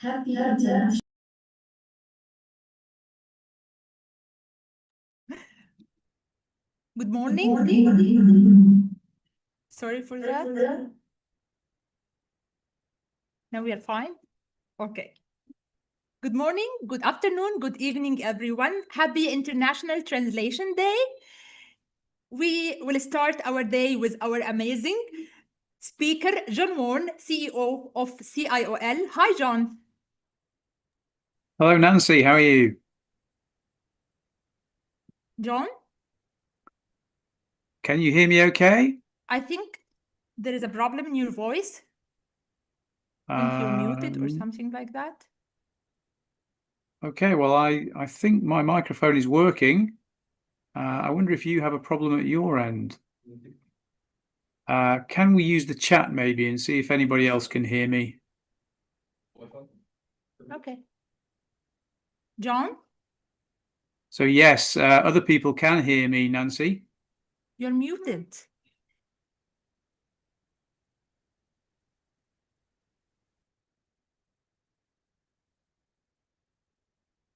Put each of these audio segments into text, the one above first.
Happy International. Good morning. Sorry for that. Now we are fine. Okay. Good morning, good afternoon, good evening, everyone. Happy International Translation Day. We will start our day with our amazing speaker, John Warren, CEO of CIOL. Hi, John. Hello, Nancy. How are you? John, Can you hear me okay? I think there is a problem in your voice. I think you're muted or something like that. Okay, well, I think my microphone is working. I wonder if you have a problem at your end. Can we use the chat maybe and see if anybody else can hear me? Okay. John, So yes, other people can hear me, Nancy. you're muted.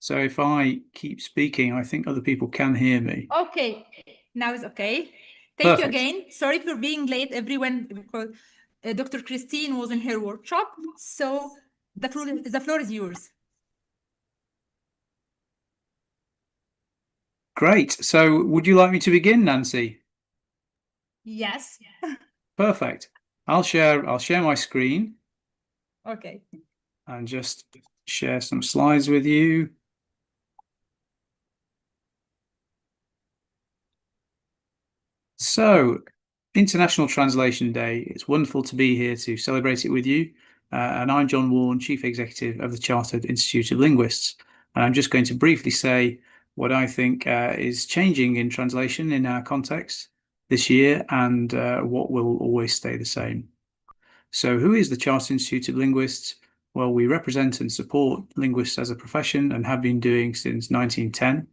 So if I keep speaking, I think other people can hear me. Okay, now it's okay. Thank you Perfect. again. Sorry for being late, everyone, because Dr. Christine was in her workshop. So the floor is yours. Great. So would you like me to begin, Nancy? Yes. Perfect. I'll share my screen Okay. and just share some slides with you. So, International Translation Day. It's wonderful to be here to celebrate it with you. And I'm John Warren, Chief Executive of the Chartered Institute of Linguists. And I'm just going to briefly say what I think is changing in translation in our context this year and what will always stay the same. So who is the Chartered Institute of Linguists? Well, we represent and support linguists as a profession and have been doing since 1910.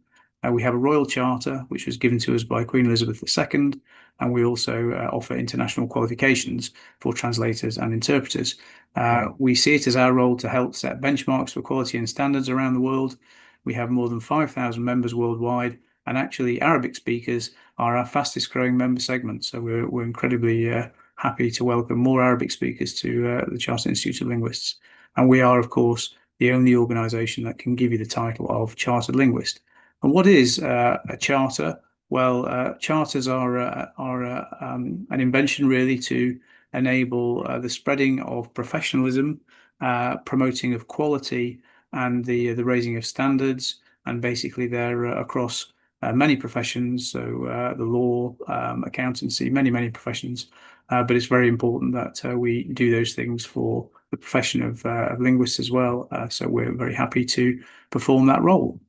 We have a royal charter, which was given to us by Queen Elizabeth II, and we also offer international qualifications for translators and interpreters. We see it as our role to help set benchmarks for quality and standards around the world. We have more than 5,000 members worldwide, and actually Arabic speakers are our fastest growing member segment. So we're incredibly happy to welcome more Arabic speakers to the Chartered Institute of Linguists. And we are, of course, the only organisation that can give you the title of Chartered Linguist. And what is a charter? Well, charters are an invention really to enable the spreading of professionalism, promoting of quality, and the raising of standards. And basically, they're across many professions, so the law, accountancy, many professions. But it's very important that we do those things for the profession of linguists as well. So we're very happy to perform that role.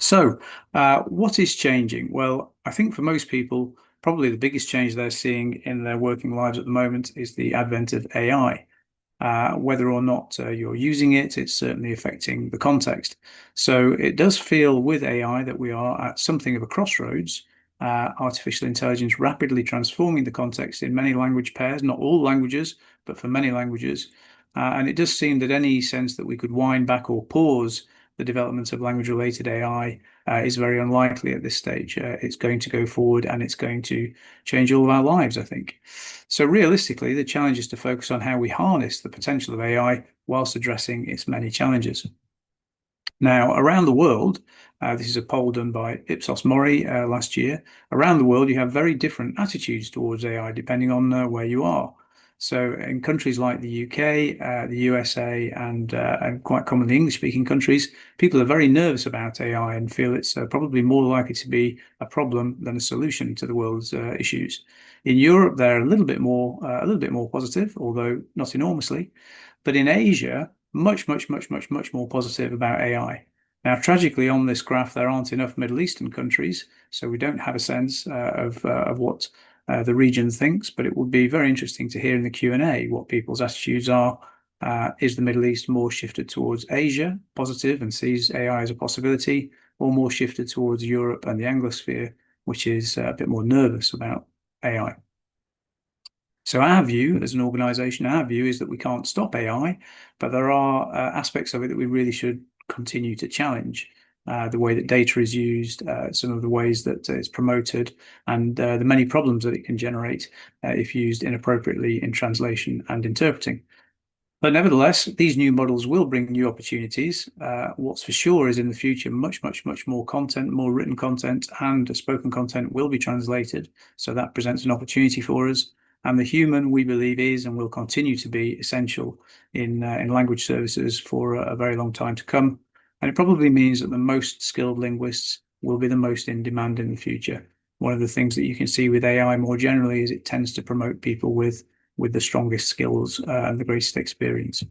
So what is changing? Well, I think for most people, probably the biggest change they're seeing in their working lives at the moment is the advent of AI. Whether or not you're using it, it's certainly affecting the context. So it does feel with AI that we are at something of a crossroads. Artificial intelligence rapidly transforming the context in many language pairs, not all languages, but for many languages. And it does seem that any sense that we could wind back or pause the development of language-related AI is very unlikely at this stage. It's going to go forward and it's going to change all of our lives, I think. So realistically, the challenge is to focus on how we harness the potential of AI whilst addressing its many challenges. Now, around the world, this is a poll done by Ipsos Mori last year. Around the world, you have very different attitudes towards AI depending on where you are. So in countries like the UK, the USA, and quite commonly English-speaking countries, people are very nervous about AI and feel it's probably more likely to be a problem than a solution to the world's issues. In Europe, they're a little bit more positive, although not enormously. But in Asia, much more positive about AI. Now, tragically, on this graph, there aren't enough Middle Eastern countries, so we don't have a sense of what the region thinks, but it would be very interesting to hear in the Q&A what people's attitudes are. Is the Middle East more shifted towards Asia, positive, and sees AI as a possibility, or more shifted towards Europe and the Anglosphere, which is a bit more nervous about AI? So our view as an organization, our view is that we can't stop AI, but there are aspects of it that we really should continue to challenge. The way that data is used, some of the ways that it's promoted, and the many problems that it can generate if used inappropriately in translation and interpreting. But nevertheless, these new models will bring new opportunities. What's for sure is in the future, much more content, more written content and spoken content will be translated. So that presents an opportunity for us. And the human, we believe, is and will continue to be essential in language services for a very long time to come. And it probably means that the most skilled linguists will be the most in demand in the future. One of the things that you can see with AI more generally is it tends to promote people with the strongest skills and the greatest experience.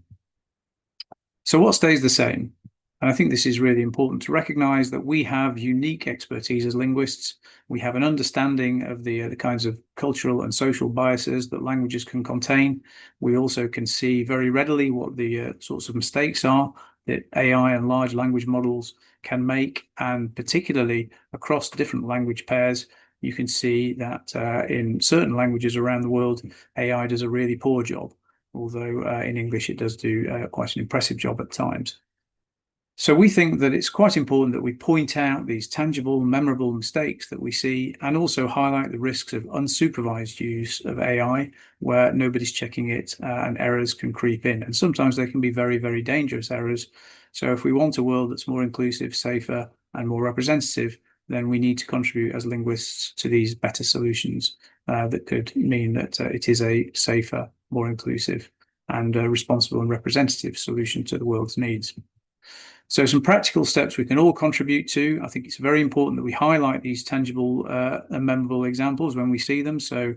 So what stays the same? And I think this is really important to recognize that we have unique expertise as linguists. We have an understanding of the kinds of cultural and social biases that languages can contain. We also can see very readily what the sorts of mistakes are that AI and large language models can make, and particularly across different language pairs, you can see that in certain languages around the world, AI does a really poor job, although in English it does do quite an impressive job at times. So we think that it's quite important that we point out these tangible, memorable mistakes that we see and also highlight the risks of unsupervised use of AI where nobody's checking it and errors can creep in. And sometimes they can be very, very dangerous errors. So if we want a world that's more inclusive, safer, and more representative, then we need to contribute as linguists to these better solutions that could mean that it is a safer, more inclusive, and responsible and representative solution to the world's needs. So some practical steps we can all contribute to. I think it's very important that we highlight these tangible and memorable examples when we see them. So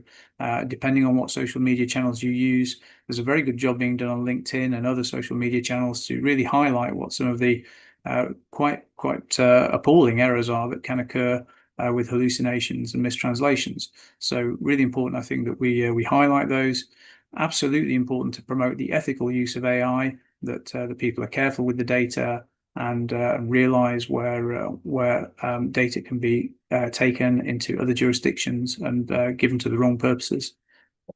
depending on what social media channels you use, there's a very good job being done on LinkedIn and other social media channels to really highlight what some of the quite appalling errors are that can occur with hallucinations and mistranslations. So really important, I think, that we highlight those. Absolutely important to promote the ethical use of AI, that the people are careful with the data and realize where data can be taken into other jurisdictions and given to the wrong purposes.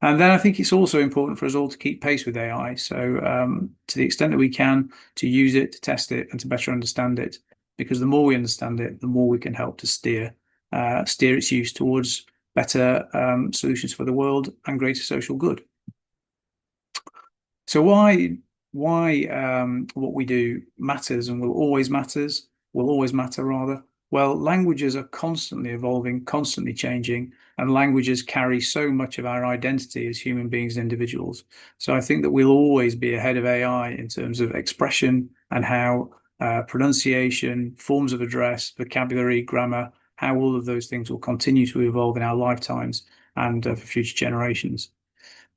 And then I think it's also important for us all to keep pace with AI. So to the extent that we can, to use it, to test it, and to better understand it, because the more we understand it, the more we can help to steer its use towards better solutions for the world and greater social good. So why what we do matters and will always matter rather. Well, languages are constantly evolving, constantly changing, and languages carry so much of our identity as human beings and individuals. So I think that we'll always be ahead of AI in terms of expression and how pronunciation, forms of address, vocabulary, grammar, how all of those things will continue to evolve in our lifetimes and for future generations.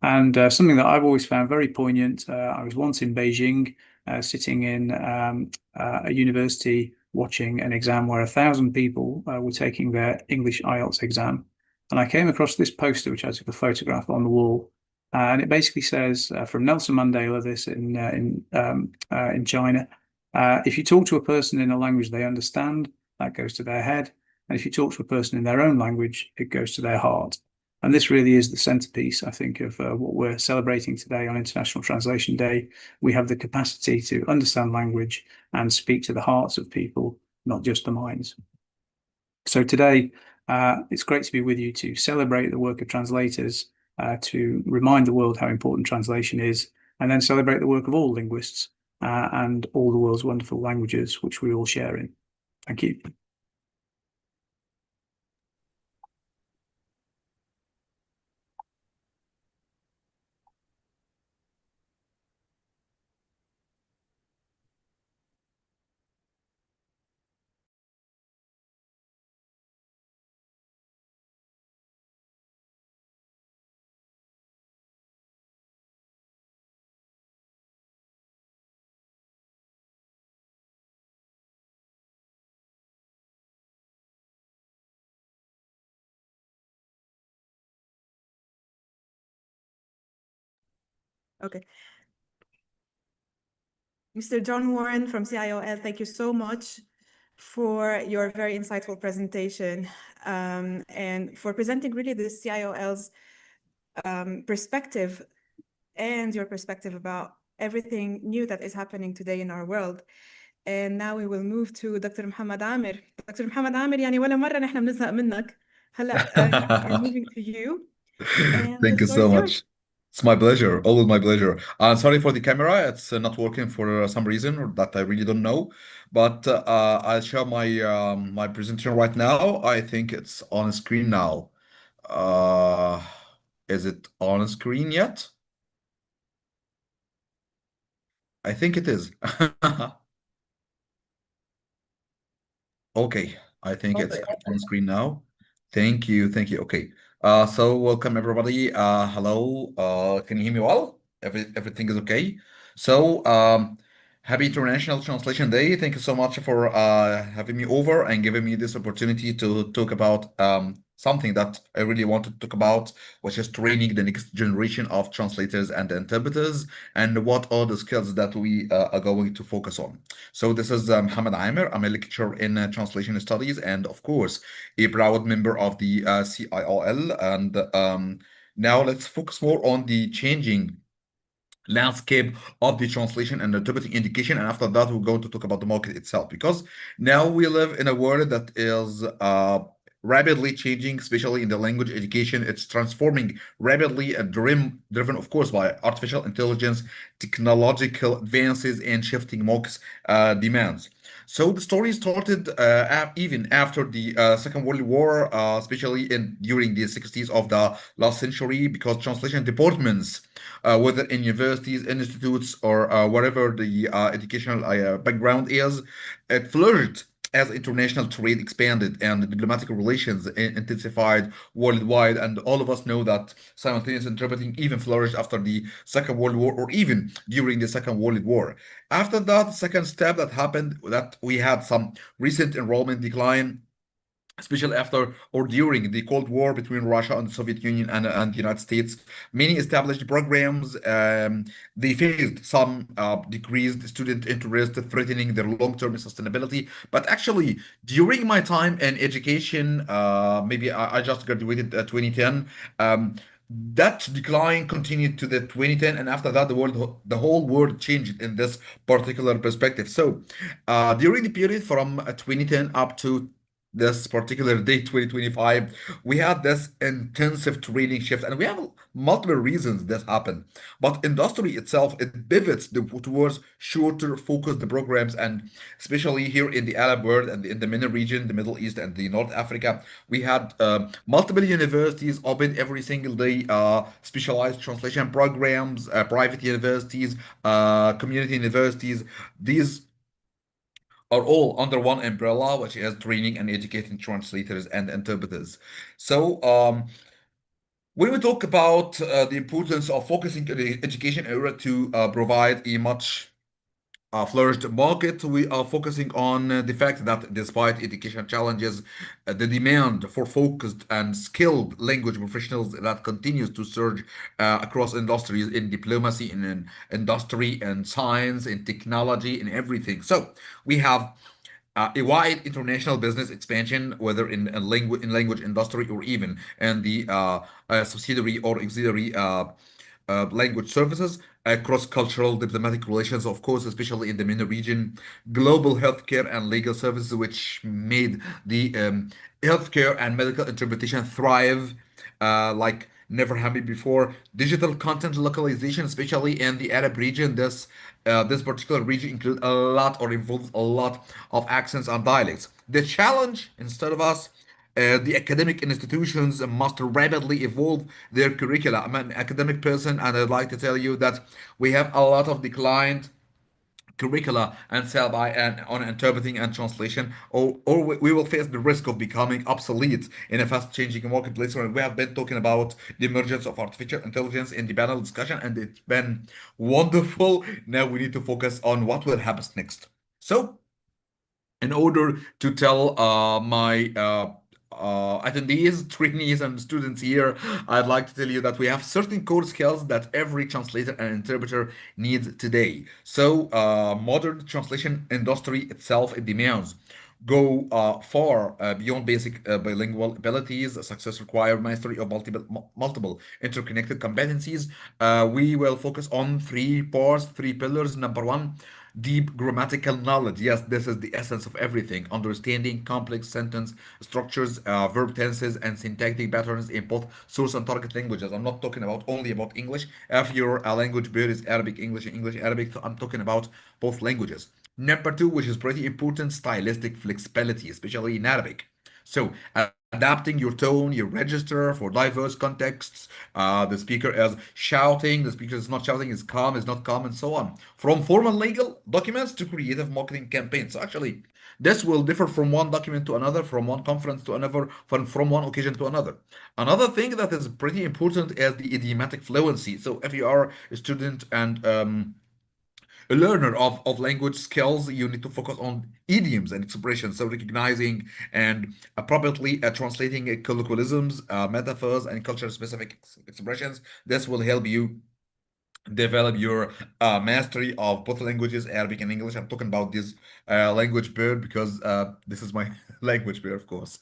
And something that I've always found very poignant, I was once in Beijing, sitting in a university watching an exam where 1,000 people were taking their English IELTS exam. And I came across this poster, which I took a photograph on the wall. And it basically says, from Nelson Mandela, this in China, if you talk to a person in a language they understand, that goes to their head. And if you talk to a person in their own language, it goes to their heart. And this really is the centerpiece, I think, of what we're celebrating today on International Translation Day. We have the capacity to understand language and speak to the hearts of people, not just the minds. So today, it's great to be with you to celebrate the work of translators, to remind the world how important translation is, and then celebrate the work of all linguists and all the world's wonderful languages, which we all share in. Thank you. Okay. Mr. John Warren from CIOL, thank you so much for your very insightful presentation and for presenting really the CIOL's perspective and your perspective about everything new that is happening today in our world. And now we will move to Dr. Muhammad Amir. Dr. Muhammad Amir, يعني ولا مرة نحن بنزهق منك. هلا we're moving to you, and the Thank you floor is so yours. much. It's my pleasure. Always my pleasure. Sorry for the camera. It's not working for some reason or that I really don't know. But I'll share my presentation right now. I think it's on screen now. Uh, is it on screen yet? I think it is. Okay, I think it's on screen now. Thank you, thank you. Okay, so welcome everybody. Hello. Can you hear me well? Everything is okay. So, happy International Translation Day. Thank you so much for having me over and giving me this opportunity to talk about something that I really wanted to talk about, which is training the next generation of translators and interpreters, and what are the skills that we are going to focus on. So this is Mohammed Amer. I'm a lecturer in translation studies and, of course, a proud member of the CIOL. And now let's focus more on the changing landscape of the translation and interpreting indication, and after that we're going to talk about the market itself, because now we live in a world that is rapidly changing, especially in the language education. It's transforming rapidly and driven of course by artificial intelligence, technological advances, and shifting market demands. So the story started even after the Second World War, especially during the 60s of the last century, because translation departments, whether in universities, institutes, or whatever the educational background is, it flourished as international trade expanded and diplomatic relations intensified worldwide. And all of us know that simultaneous interpreting even flourished after the Second World War, or even during the Second World War. After that, the second step that happened, that we had some recent enrollment decline, especially after or during the Cold War between Russia and the Soviet Union and the United States. Many established programs, they faced some decreased student interest, threatening their long-term sustainability. But actually, during my time in education, maybe I just graduated 2010. That decline continued to the 2010, and after that, the whole world changed in this particular perspective. So, during the period from 2010 up to this particular day 2025, we had this intensive training shift, and we have multiple reasons this happened. But industry itself, it pivots towards shorter focused programs, and especially here in the Arab world and in the MENA region, the Middle East and the North Africa, we had multiple universities open every single day, specialized translation programs, private universities, community universities. These are all under one umbrella, which is training and educating translators and interpreters. So, when we talk about the importance of focusing on the education in order to provide a much flourished market, we are focusing on the fact that despite education challenges, the demand for focused and skilled language professionals that continues to surge across industries, in diplomacy, in industry, and science, in technology, in everything. So we have a wide international business expansion, whether in language industry or even in the subsidiary or auxiliary language services, cross-cultural diplomatic relations, of course, especially in the MENA region, global healthcare and legal services, which made the healthcare and medical interpretation thrive like never happened before. Digital content localization, especially in the Arab region, this particular region includes a lot or involves a lot of accents and dialects. The challenge, instead of us, the academic institutions must rapidly evolve their curricula. I'm an academic person, and I'd like to tell you that we have a lot of declined curricula and sell by and on interpreting and translation, or we will face the risk of becoming obsolete in a fast changing marketplace. Where we have been talking about the emergence of artificial intelligence in the panel discussion, and it's been wonderful. Now we need to focus on what will happen next. So, in order to tell my attendees, trainees, and students here, I'd like to tell you that we have certain core skills that every translator and interpreter needs today. So, modern translation industry itself, it demands go far beyond basic bilingual abilities. Success requires mastery of multiple interconnected competencies. We will focus on three parts, three pillars. Number one, deep grammatical knowledge. Yes, this is the essence of everything. Understanding complex sentence structures, verb tenses, and syntactic patterns in both source and target languages. I'm not talking about only about English. If your language barrier is Arabic, English, English, Arabic, so I'm talking about both languages. Number two, which is pretty important, stylistic flexibility, especially in Arabic. So, adapting your tone, your register for diverse contexts. The speaker is shouting, the speaker is not shouting, is not calm, and so on. From formal legal documents to creative marketing campaigns. So, actually, this will differ from one document to another, from one conference to another, from one occasion to another. Another thing that is pretty important is the idiomatic fluency. So, if you are a student and a learner of language skills, you need to focus on idioms and expressions. So recognizing and appropriately translating colloquialisms, metaphors, and culture-specific expressions. This will help you develop your mastery of both languages, Arabic and English. I'm talking about this language bird because this is my language bird, of course.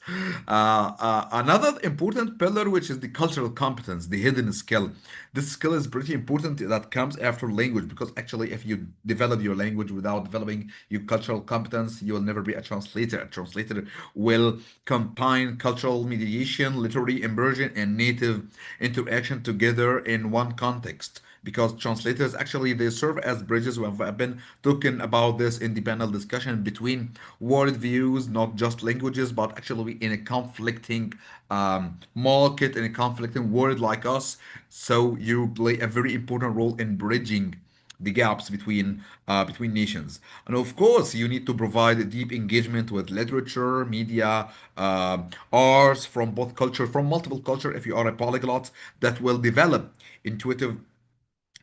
Another important pillar, which is the cultural competence, the hidden skill. This skill is pretty important that comes after language because actually, if you develop your language without developing your cultural competence, you will never be a translator. A translator will combine cultural mediation, literary immersion, and native interaction together in one context because translators actually they serve as bridges. We have been talking about this in the panel discussion between world views, not just languages, but actually in a conflicting market, in a conflicting world like us. So you play a very important role in bridging the gaps between nations. And of course, you need to provide a deep engagement with literature, media, arts from both culture, from multiple culture. If you are a polyglot, that will develop intuitive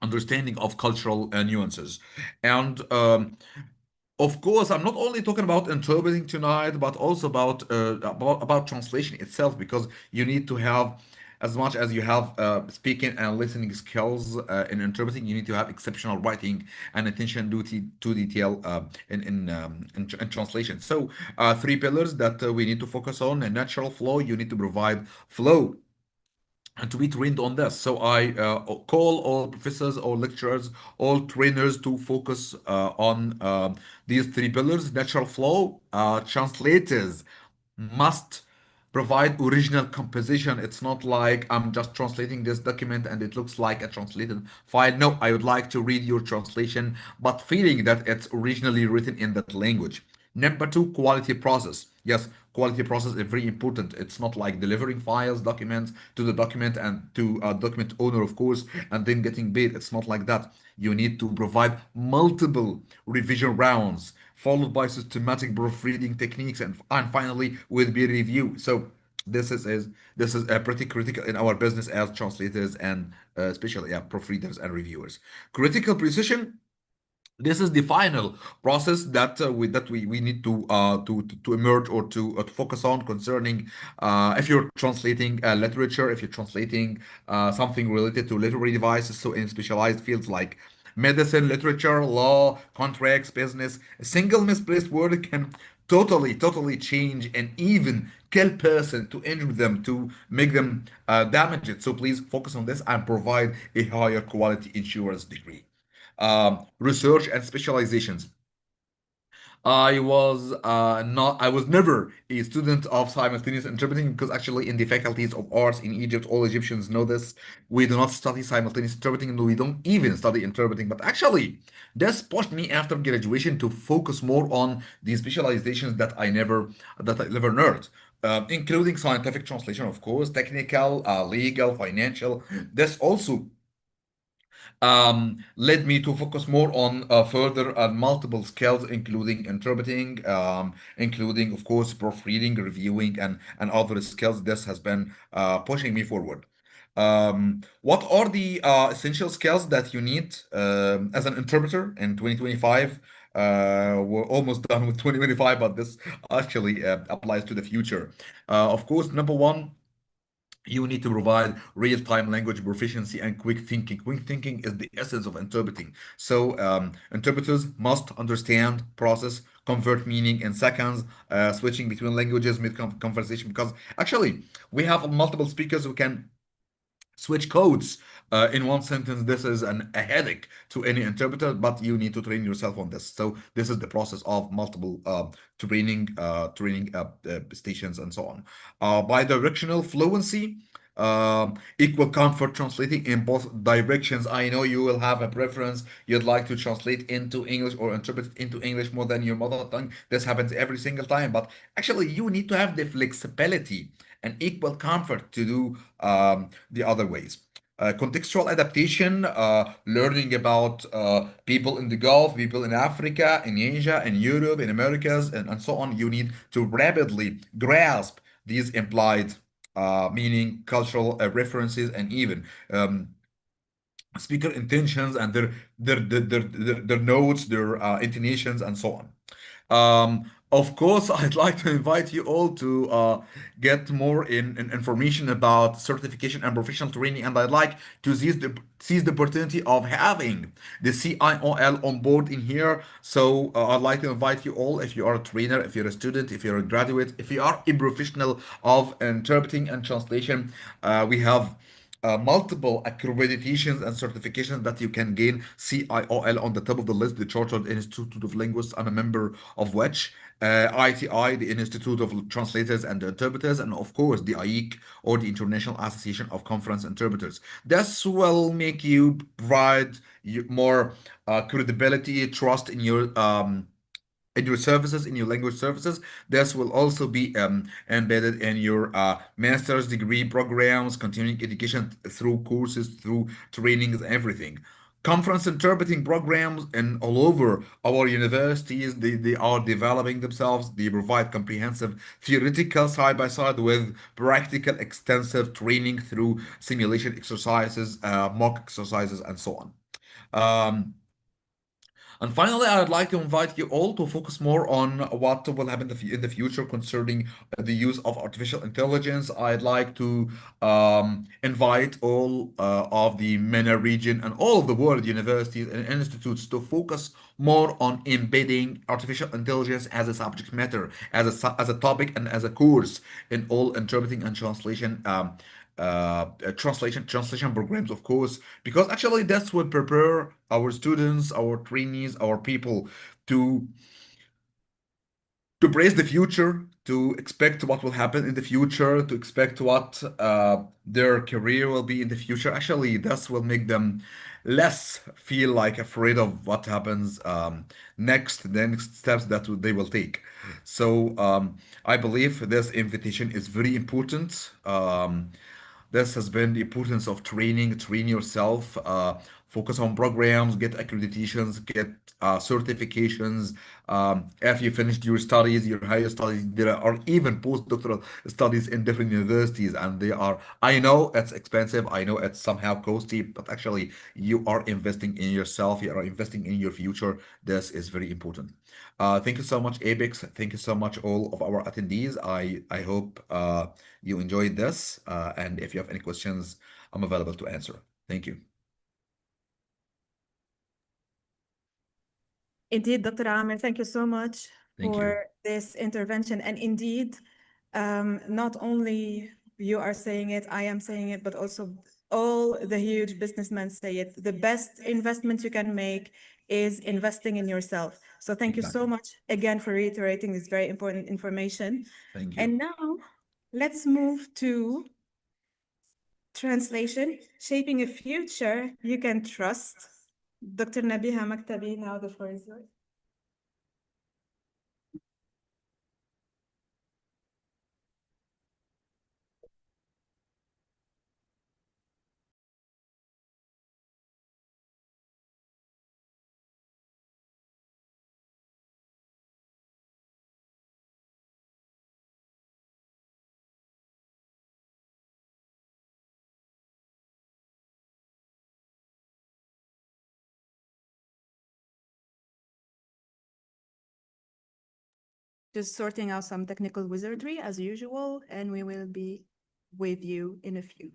understanding of cultural nuances. And of course, I'm not only talking about interpreting tonight, but also about translation itself, because you need to have, as much as you have speaking and listening skills in interpreting, you need to have exceptional writing and attention duty to detail in translation. So, three pillars that we need to focus on: a natural flow. You need to provide flow and to be trained on this. So I call all professors, all lecturers, all trainers to focus on these three pillars: natural flow. Translators must provide original composition. It's not like I'm just translating this document and it looks like a translated file. No, I would like to read your translation, but feeling that it's originally written in that language. Number two, quality process. Yes, quality process is very important. It's not like delivering files, documents to the document and to a document owner, of course, and then getting paid. It's not like that. You need to provide multiple revision rounds, followed by systematic proofreading techniques, and finally with peer review. So this is pretty critical in our business as translators and especially proofreaders and reviewers. Critical precision, this is the final process that we need to emerge or to focus on concerning if you're translating literature, if you're translating something related to literary devices, so in specialized fields like medicine, literature, law, contracts, business. A single misplaced word can totally change and even kill person, to injure them, to make them damage it. So please focus on this and provide a higher quality insurance degree. Research and specializations. I was never a student of simultaneous interpreting because actually in the faculties of arts in Egypt, all Egyptians know this. We do not study simultaneous interpreting and we don't even study interpreting. But actually, this pushed me after graduation to focus more on the specializations that I never learned. Including scientific translation, of course, technical, legal, financial. This also led me to focus more on further and multiple skills, including interpreting, including, of course, proofreading, reviewing, and other skills. This has been pushing me forward. What are the essential skills that you need as an interpreter in 2025? We're almost done with 2025, but this actually applies to the future. Of course, number one, You need to provide real-time language proficiency and quick thinking. Quick thinking is the essence of interpreting. So interpreters must understand, process, convert meaning in seconds, switching between languages mid-conversation, because actually we have multiple speakers who can switch codes in one sentence. This is a headache to any interpreter, but you need to train yourself on this. So this is the process of multiple training stations and so on. Bidirectional fluency, equal comfort translating in both directions. I know you will have a preference. You'd like to translate into English or interpret into English more than your mother tongue. This happens every single time. But actually, you need to have the flexibility and equal comfort to do the other ways. Contextual adaptation, learning about people in the Gulf, people in Africa, in Asia, in Europe, in Americas, and so on. You need to rapidly grasp these implied meaning, cultural references, and even speaker intentions and their notes, their intonations, and so on. Of course, I'd like to invite you all to get more in information about certification and professional training, and I'd like to seize the opportunity of having the CIOL on board in here. So I'd like to invite you all, if you are a trainer, if you're a student, if you're a graduate, if you are a professional of interpreting and translation, we have multiple accreditations and certifications that you can gain. CIOL on the top of the list, the Chartered Institute of Linguists. I'm a member of which. ITI, the Institute of Translators and Interpreters, and of course the IEC, or the International Association of Conference Interpreters. This will make you provide more credibility, trust in your services, in your language services. This will also be embedded in your master's degree programs, continuing education through courses, through trainings, everything. Conference interpreting programs in all over our universities, they are developing themselves. They provide comprehensive theoretical side by side with practical extensive training through simulation exercises, mock exercises, and so on. Um, and finally, I would like to invite you all to focus more on what will happen in the future concerning the use of artificial intelligence. I'd like to invite all of the MENA region and all of the world universities and institutes to focus more on embedding artificial intelligence as a subject matter, as a topic, and as a course in all interpreting and translation programs, of course, because actually that's what prepare our students, our trainees, our people to brace the future, to expect what will happen in the future, to expect what their career will be in the future. Actually, this will make them less feel like afraid of what happens the next steps that they will take. So I believe this invitation is very important. This has been the importance of train yourself, focus on programs, get accreditations, get certifications. If you finished your studies, your higher studies, there are even postdoctoral studies in different universities, and they are, I know it's expensive, I know it's somehow costly, but actually you are investing in yourself, you are investing in your future. This is very important. Thank you so much, Apex. Thank you so much, all of our attendees. I hope you enjoyed this. And if you have any questions, I'm available to answer. Thank you. Indeed, Dr. Amir, thank you so much Thank for you. this intervention. And indeed, not only you are saying it, I am saying it, but also all the huge businessmen say it. The best investment you can make is investing in yourself. So thank you so Exactly. much again for reiterating this very important information. Thank And you. now let's move to translation, shaping a future you can trust. Dr. Nabiha Maktabi, now the floor is yours. Just sorting out some technical wizardry as usual, and we will be with you in a few.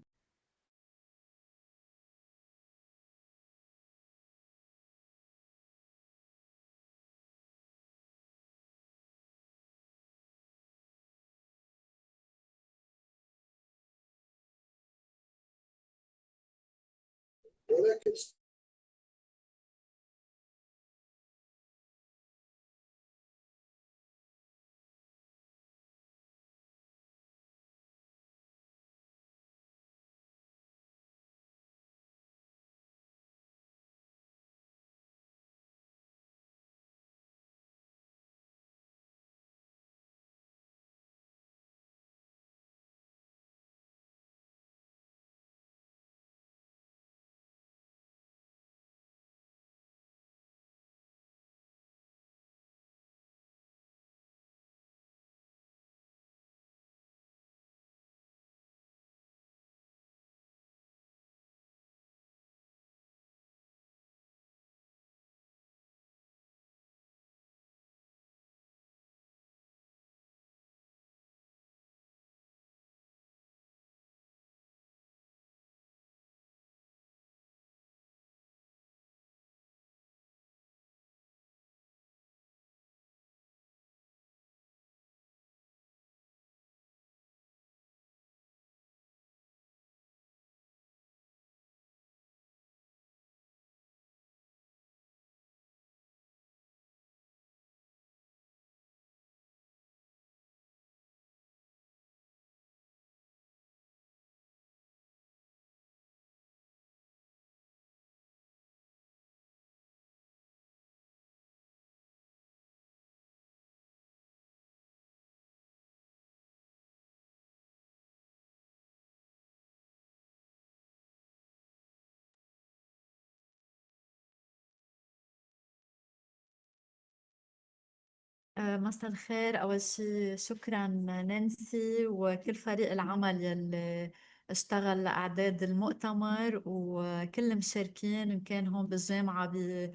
مساء الخير. أول شيء شكرا نانسي وكل فريق العمل يلي اشتغل لإعداد المؤتمر وكل المشاركين إن كان هون بالجامعة ب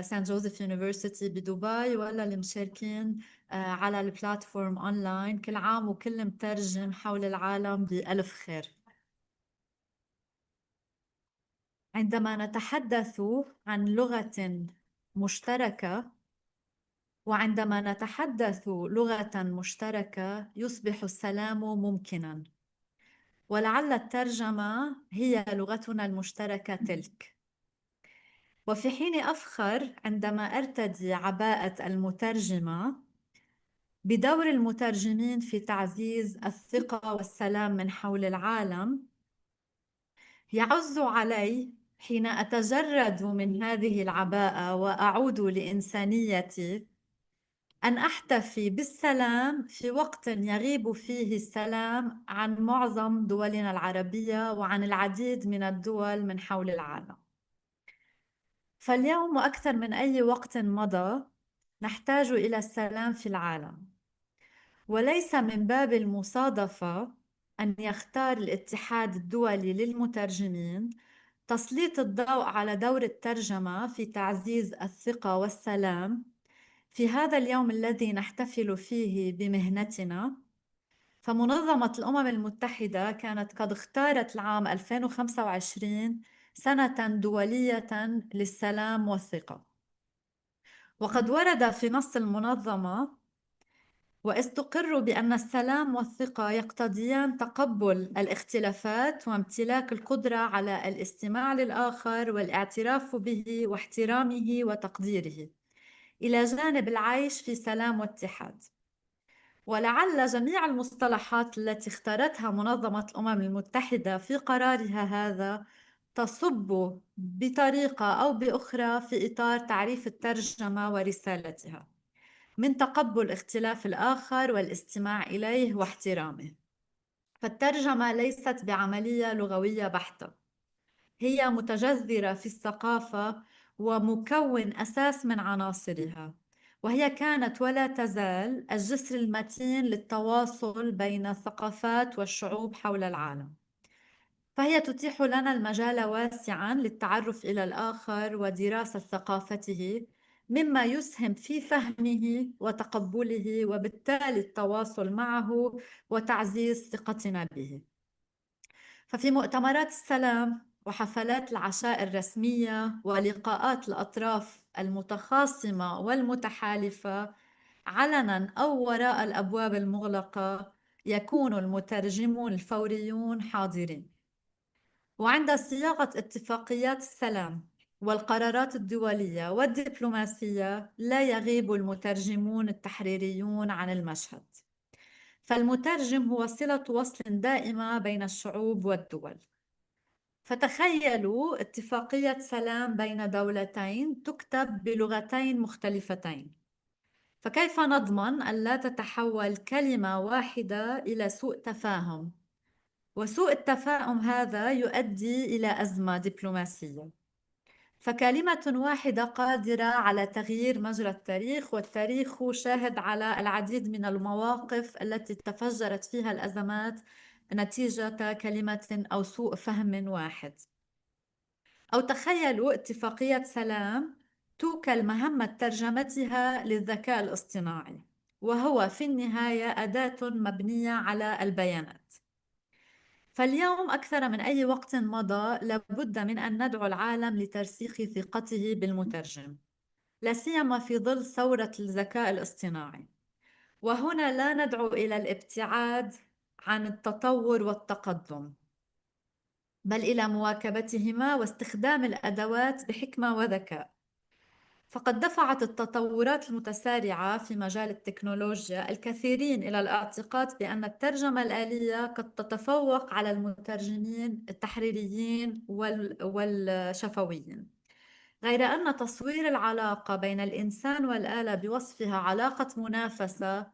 سان جوزيف يونيفرسيتي بدبي ولا المشاركين على البلاتفورم أونلاين. كل عام وكل مترجم حول العالم بألف خير. عندما نتحدث عن لغة مشتركة وعندما نتحدث لغة مشتركة يصبح السلام ممكنا، ولعل الترجمة هي لغتنا المشتركة تلك. وفي حين أفخر عندما أرتدي عباءة المترجمة بدور المترجمين في تعزيز الثقة والسلام من حول العالم، يعز علي حين أتجرد من هذه العباءة وأعود لإنسانيتي أن أحتفي بالسلام في وقت يغيب فيه السلام عن معظم دولنا العربية وعن العديد من الدول من حول العالم. فاليوم وأكثر من أي وقت مضى نحتاج إلى السلام في العالم، وليس من باب المصادفة أن يختار الاتحاد الدولي للمترجمين تسليط الضوء على دور الترجمة في تعزيز الثقة والسلام في هذا اليوم الذي نحتفل فيه بمهنتنا. فمنظمة الأمم المتحدة كانت قد اختارت العام 2025 سنة دولية للسلام والثقة، وقد ورد في نص المنظمة: واستقر بأن السلام والثقة يقتضيان تقبل الاختلافات وامتلاك القدرة على الاستماع للآخر والاعتراف به واحترامه وتقديره، إلى جانب العيش في سلام واتحاد. ولعل جميع المصطلحات التي اختارتها منظمة الأمم المتحدة في قرارها هذا تصب بطريقة أو بأخرى في إطار تعريف الترجمة ورسالتها من تقبل اختلاف الآخر والاستماع إليه واحترامه. فالترجمة ليست بعملية لغوية بحتة، هي متجذرة في الثقافة ومكون أساس من عناصرها، وهي كانت ولا تزال الجسر المتين للتواصل بين الثقافات والشعوب حول العالم. فهي تتيح لنا المجال واسعا للتعرف إلى الآخر ودراسة ثقافته، مما يسهم في فهمه وتقبله وبالتالي التواصل معه وتعزيز ثقتنا به. ففي مؤتمرات السلام وحفلات العشاء الرسمية ولقاءات الأطراف المتخاصمة والمتحالفة علناً أو وراء الأبواب المغلقة يكون المترجمون الفوريون حاضرين. وعند صياغة اتفاقيات السلام والقرارات الدولية والدبلوماسية لا يغيب المترجمون التحريريون عن المشهد. فالمترجم هو صلة وصل دائمة بين الشعوب والدول. فتخيلوا اتفاقية سلام بين دولتين تكتب بلغتين مختلفتين، فكيف نضمن ألا تتحول كلمة واحدة إلى سوء تفاهم؟ وسوء التفاهم هذا يؤدي إلى أزمة دبلوماسية. فكلمة واحدة قادرة على تغيير مجرى التاريخ، والتاريخ شاهد على العديد من المواقف التي تفجرت فيها الأزمات نتيجة كلمة أو سوء فهم واحد. أو تخيلوا اتفاقية سلام توكل مهمة ترجمتها للذكاء الاصطناعي، وهو في النهاية أداة مبنية على البيانات. فاليوم أكثر من أي وقت مضى لابد من أن ندعو العالم لترسيخ ثقته بالمترجم، لا سيما في ظل ثورة الذكاء الاصطناعي. وهنا لا ندعو إلى الابتعاد عن التطور والتقدم، بل إلى مواكبتهما واستخدام الأدوات بحكمة وذكاء. فقد دفعت التطورات المتسارعة في مجال التكنولوجيا الكثيرين إلى الاعتقاد بأن الترجمة الآلية قد تتفوق على المترجمين التحريريين والشفويين، غير أن تصوير العلاقة بين الإنسان والآلة بوصفها علاقة منافسة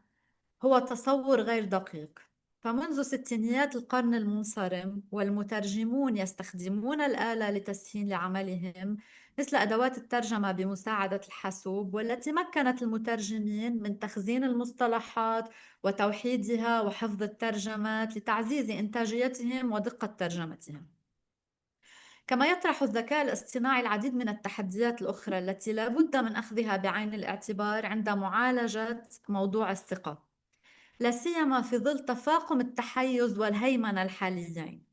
هو تصور غير دقيق. فمنذ ستينيات القرن المنصرم والمترجمون يستخدمون الآلة لتسهيل عملهم، مثل أدوات الترجمة بمساعدة الحاسوب، والتي مكنت المترجمين من تخزين المصطلحات وتوحيدها وحفظ الترجمات لتعزيز إنتاجيتهم ودقة ترجمتهم. كما يطرح الذكاء الاصطناعي العديد من التحديات الأخرى التي لا بد من أخذها بعين الاعتبار عند معالجة موضوع الثقة، لا سيما في ظل تفاقم التحيز والهيمنة الحاليين.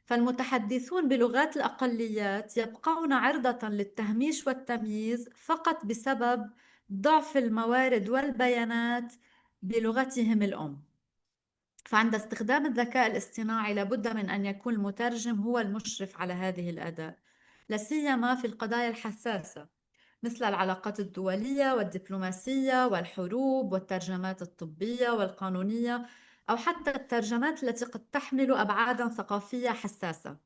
فالمتحدثون بلغات الأقليات يبقون عرضة للتهميش والتمييز فقط بسبب ضعف الموارد والبيانات بلغتهم الأم. فعند استخدام الذكاء الاصطناعي لابد من أن يكون المترجم هو المشرف على هذه الأداة، لا سيما في القضايا الحساسة مثل العلاقات الدولية والدبلوماسية والحروب والترجمات الطبية والقانونية، أو حتى الترجمات التي قد تحمل أبعاداً ثقافية حساسة،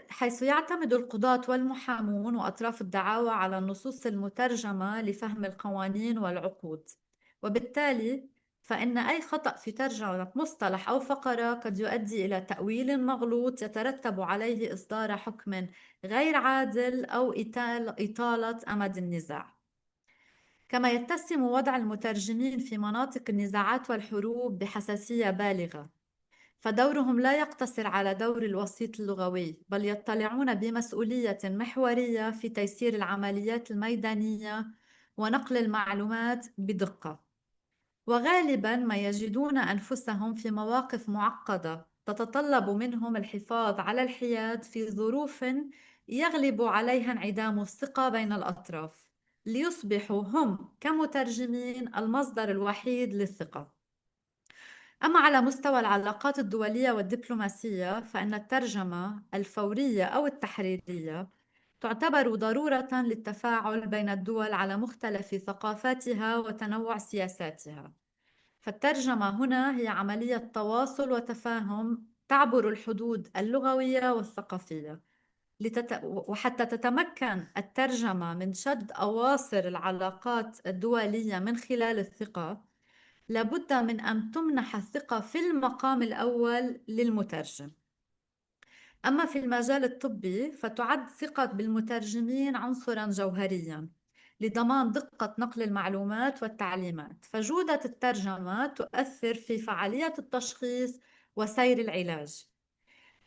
حيث يعتمد القضاة والمحامون وأطراف الدعاوى على النصوص المترجمة لفهم القوانين والعقود. وبالتالي فإن أي خطأ في ترجمة مصطلح أو فقرة قد يؤدي إلى تأويل مغلوط يترتب عليه إصدار حكم غير عادل أو إطالة أمد النزاع. كما يتسم وضع المترجمين في مناطق النزاعات والحروب بحساسية بالغة، فدورهم لا يقتصر على دور الوسيط اللغوي، بل يطلعون بمسؤولية محورية في تيسير العمليات الميدانية ونقل المعلومات بدقة. وغالباً ما يجدون أنفسهم في مواقف معقدة تتطلب منهم الحفاظ على الحياد في ظروف يغلب عليها انعدام الثقة بين الأطراف، ليصبحوا هم كمترجمين المصدر الوحيد للثقة. أما على مستوى العلاقات الدولية والدبلوماسية، فإن الترجمة الفورية أو التحريرية تعتبر ضرورة للتفاعل بين الدول على مختلف ثقافاتها وتنوع سياساتها. فالترجمة هنا هي عملية تواصل وتفاهم تعبر الحدود اللغوية والثقافية، وحتى تتمكن الترجمة من شد أواصر العلاقات الدولية من خلال الثقة، لابد من أن تمنح الثقة في المقام الأول للمترجم. أما في المجال الطبي فتعد ثقة بالمترجمين عنصراً جوهرياً لضمان دقة نقل المعلومات والتعليمات. فجودة الترجمة تؤثر في فعالية التشخيص وسير العلاج،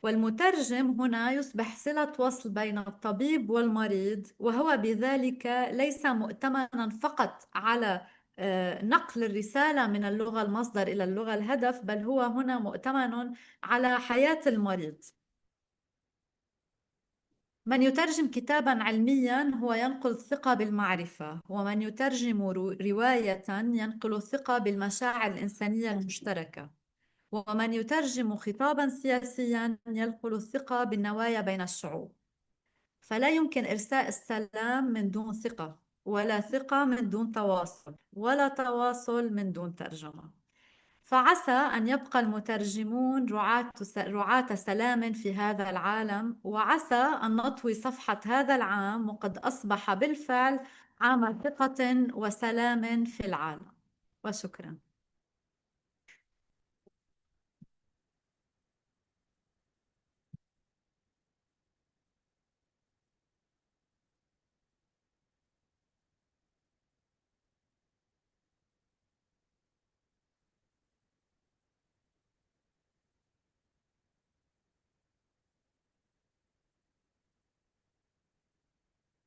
والمترجم هنا يصبح صلة وصل بين الطبيب والمريض، وهو بذلك ليس مؤتمناً فقط على نقل الرسالة من اللغة المصدر إلى اللغة الهدف، بل هو هنا مؤتمن على حياة المريض. من يترجم كتاباً علمياً هو ينقل الثقة بالمعرفة، ومن يترجم رواية ينقل الثقة بالمشاعر الإنسانية المشتركة، ومن يترجم خطاباً سياسياً ينقل الثقة بالنوايا بين الشعوب. فلا يمكن إرساء السلام من دون ثقة، ولا ثقة من دون تواصل، ولا تواصل من دون ترجمة. فعسى أن يبقى المترجمون رعاة سلام في هذا العالم، وعسى أن نطوي صفحة هذا العام وقد أصبح بالفعل عام ثقة وسلام في العالم. وشكرا.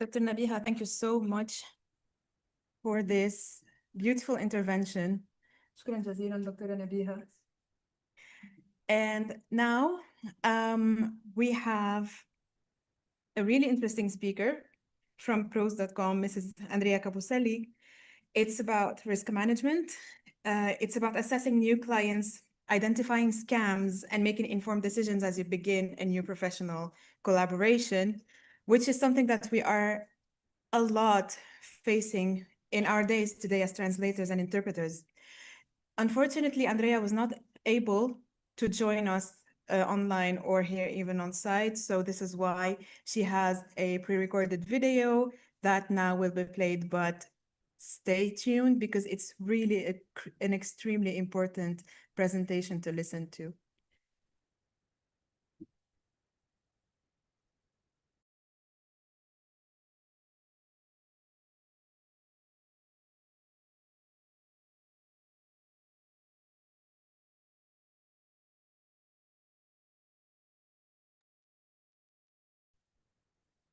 Dr. Nabiha, thank you so much for this beautiful intervention. شكرا جزيلا دكتورة نبيها. And now we have a really interesting speaker from pros.com, Mrs. Andrea Capuselli. It's about risk management. It's about assessing new clients, identifying scams, and making informed decisions as you begin a new professional collaboration, which is something that we are a lot facing in our days today as translators and interpreters. Unfortunately, Andrea was not able to join us online or here even on site. So this is why she has a pre-recorded video that now will be played, but stay tuned because it's really an extremely important presentation to listen to.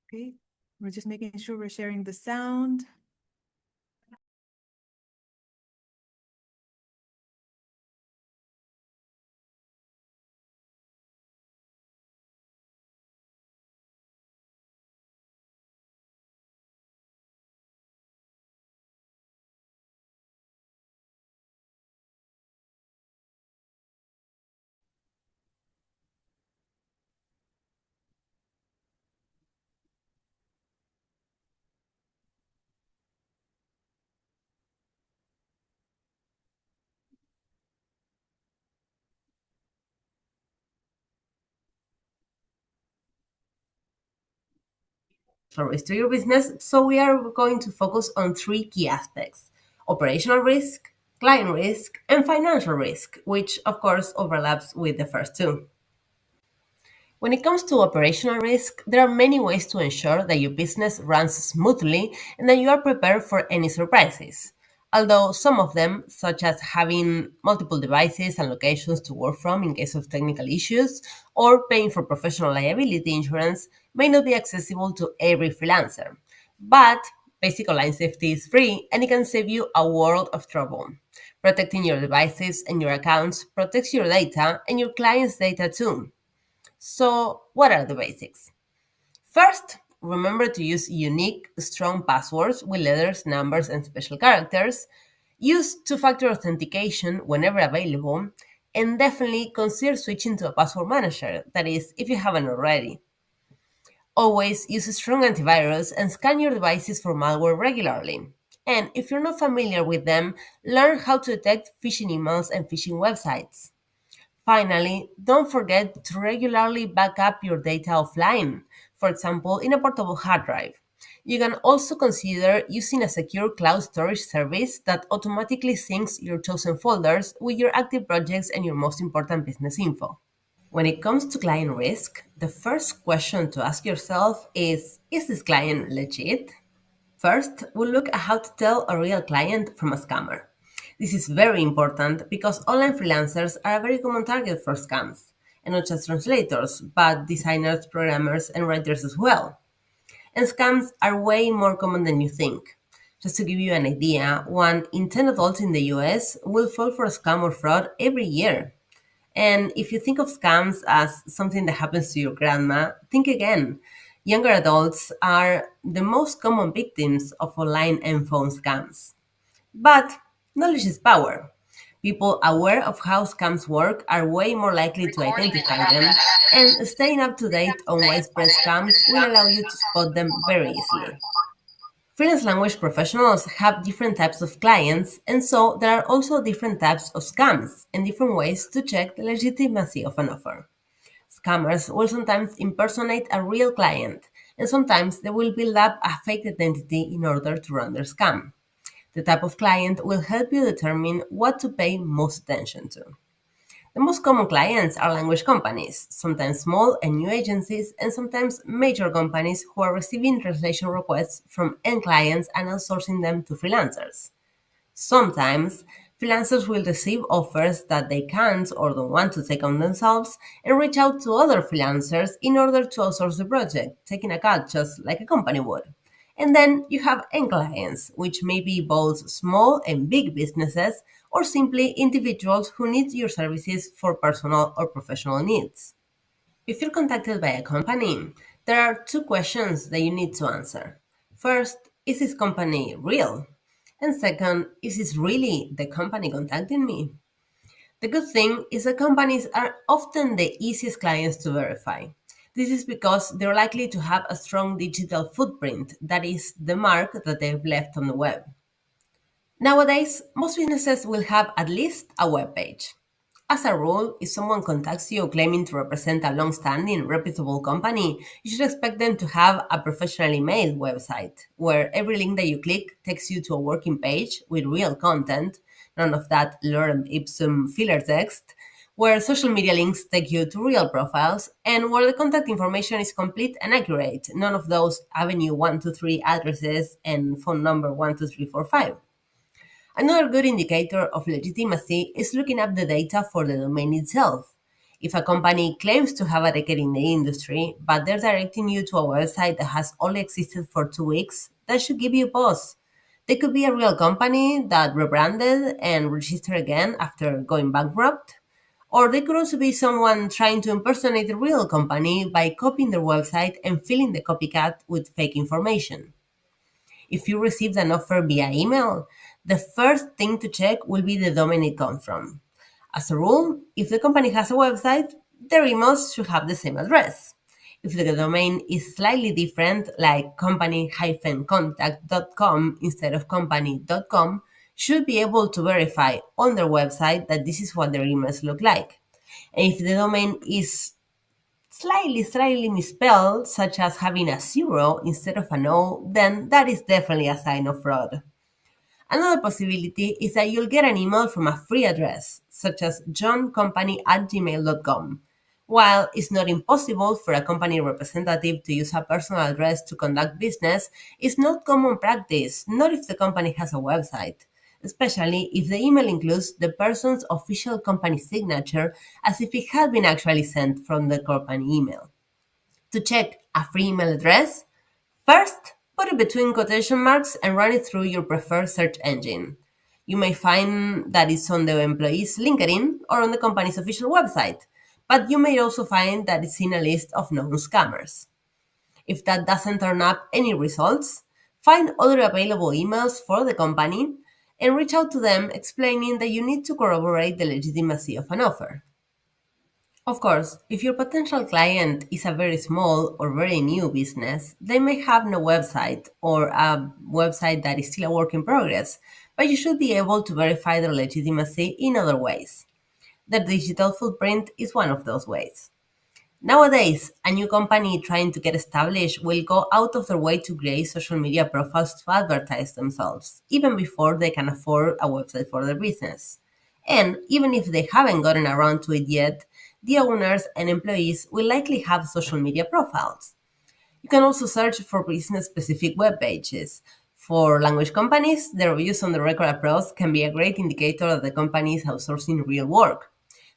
Okay, we're just making sure we're sharing the sound. Risk to your business, so we are going to focus on three key aspects: operational risk, client risk, and financial risk, which of course overlaps with the first two. When it comes to operational risk, there are many ways to ensure that your business runs smoothly and that you are prepared for any surprises. Although some of them, such as having multiple devices and locations to work from in case of technical issues, or paying for professional liability insurance, may not be accessible to every freelancer. But basic online safety is free and it can save you a world of trouble. Protecting your devices and your accounts protects your data and your clients' data too. So, what are the basics? First, remember to use unique, strong passwords with letters, numbers, and special characters. Use two-factor authentication whenever available, and definitely consider switching to a password manager, that is, if you haven't already. Always use a strong antivirus and scan your devices for malware regularly. And if you're not familiar with them, learn how to detect phishing emails and phishing websites. Finally, don't forget to regularly back up your data offline, for example, in a portable hard drive. You can also consider using a secure cloud storage service that automatically syncs your chosen folders with your active projects and your most important business info. When it comes to client risk, the first question to ask yourself is this client legit? First, we'll look at how to tell a real client from a scammer. This is very important because online freelancers are a very common target for scams, and not just translators, but designers, programmers, and writers as well. And scams are way more common than you think. Just to give you an idea, 1 in 10 adults in the US will fall for a scam or fraud every year. And if you think of scams as something that happens to your grandma, think again. Younger adults are the most common victims of online and phone scams. But knowledge is power. People aware of how scams work are way more likely to identify them, and staying up to date on widespread scams will allow you to spot them very easily. Freelance language professionals have different types of clients, and so there are also different types of scams and different ways to check the legitimacy of an offer. Scammers will sometimes impersonate a real client, and sometimes they will build up a fake identity in order to run their scam. The type of client will help you determine what to pay most attention to. The most common clients are language companies, sometimes small and new agencies, and sometimes major companies who are receiving translation requests from end clients and outsourcing them to freelancers. Sometimes, freelancers will receive offers that they can't or don't want to take on themselves and reach out to other freelancers in order to outsource the project, taking a cut just like a company would. And then you have end clients, which may be both small and big businesses or simply individuals who need your services for personal or professional needs. If you're contacted by a company, there are 2 questions that you need to answer. First, is this company real? And second, is this really the company contacting me? The good thing is that companies are often the easiest clients to verify. This is because they're likely to have a strong digital footprint, that is, the mark that they've left on the web. Nowadays, most businesses will have at least a web page. As a rule, if someone contacts you claiming to represent a long-standing, reputable company, you should expect them to have a professionally made website, where every link that you click takes you to a working page with real content, none of that lorem ipsum filler text, where social media links take you to real profiles, and where the contact information is complete and accurate, none of those Avenue 123 addresses and phone number 12345. Another good indicator of legitimacy is looking up the data for the domain itself. If a company claims to have a decade in the industry, but they're directing you to a website that has only existed for 2 weeks, that should give you pause. They could be a real company that rebranded and registered again after going bankrupt, or they could also be someone trying to impersonate a real company by copying their website and filling the copycat with fake information. If you received an offer via email, the first thing to check will be the domain it comes from. As a rule, if the company has a website, their emails should have the same address. If the domain is slightly different, like company-contact.com instead of company.com, should be able to verify on their website that this is what their emails look like. And if the domain is slightly misspelled, such as having a 0 instead of an O, then that is definitely a sign of fraud. Another possibility is that you'll get an email from a free address, such as johncompany@gmail.com. While it's not impossible for a company representative to use a personal address to conduct business, it's not common practice, not if the company has a website, especially if the email includes the person's official company signature as if it had been actually sent from the company email. To check a free email address, first, put it between quotation marks and run it through your preferred search engine. You may find that it's on the employee's LinkedIn or on the company's official website, but you may also find that it's in a list of known scammers. If that doesn't turn up any results, find other available emails for the company and reach out to them explaining that you need to corroborate the legitimacy of an offer. Of course, if your potential client is a very small or very new business, they may have no website or a website that is still a work in progress, but you should be able to verify their legitimacy in other ways. The digital footprint is one of those ways. Nowadays, a new company trying to get established will go out of their way to create social media profiles to advertise themselves, even before they can afford a website for their business. And even if they haven't gotten around to it yet, the owners and employees will likely have social media profiles. You can also search for business-specific web pages. For language companies, the reviews on the record approach can be a great indicator that the company is outsourcing real work.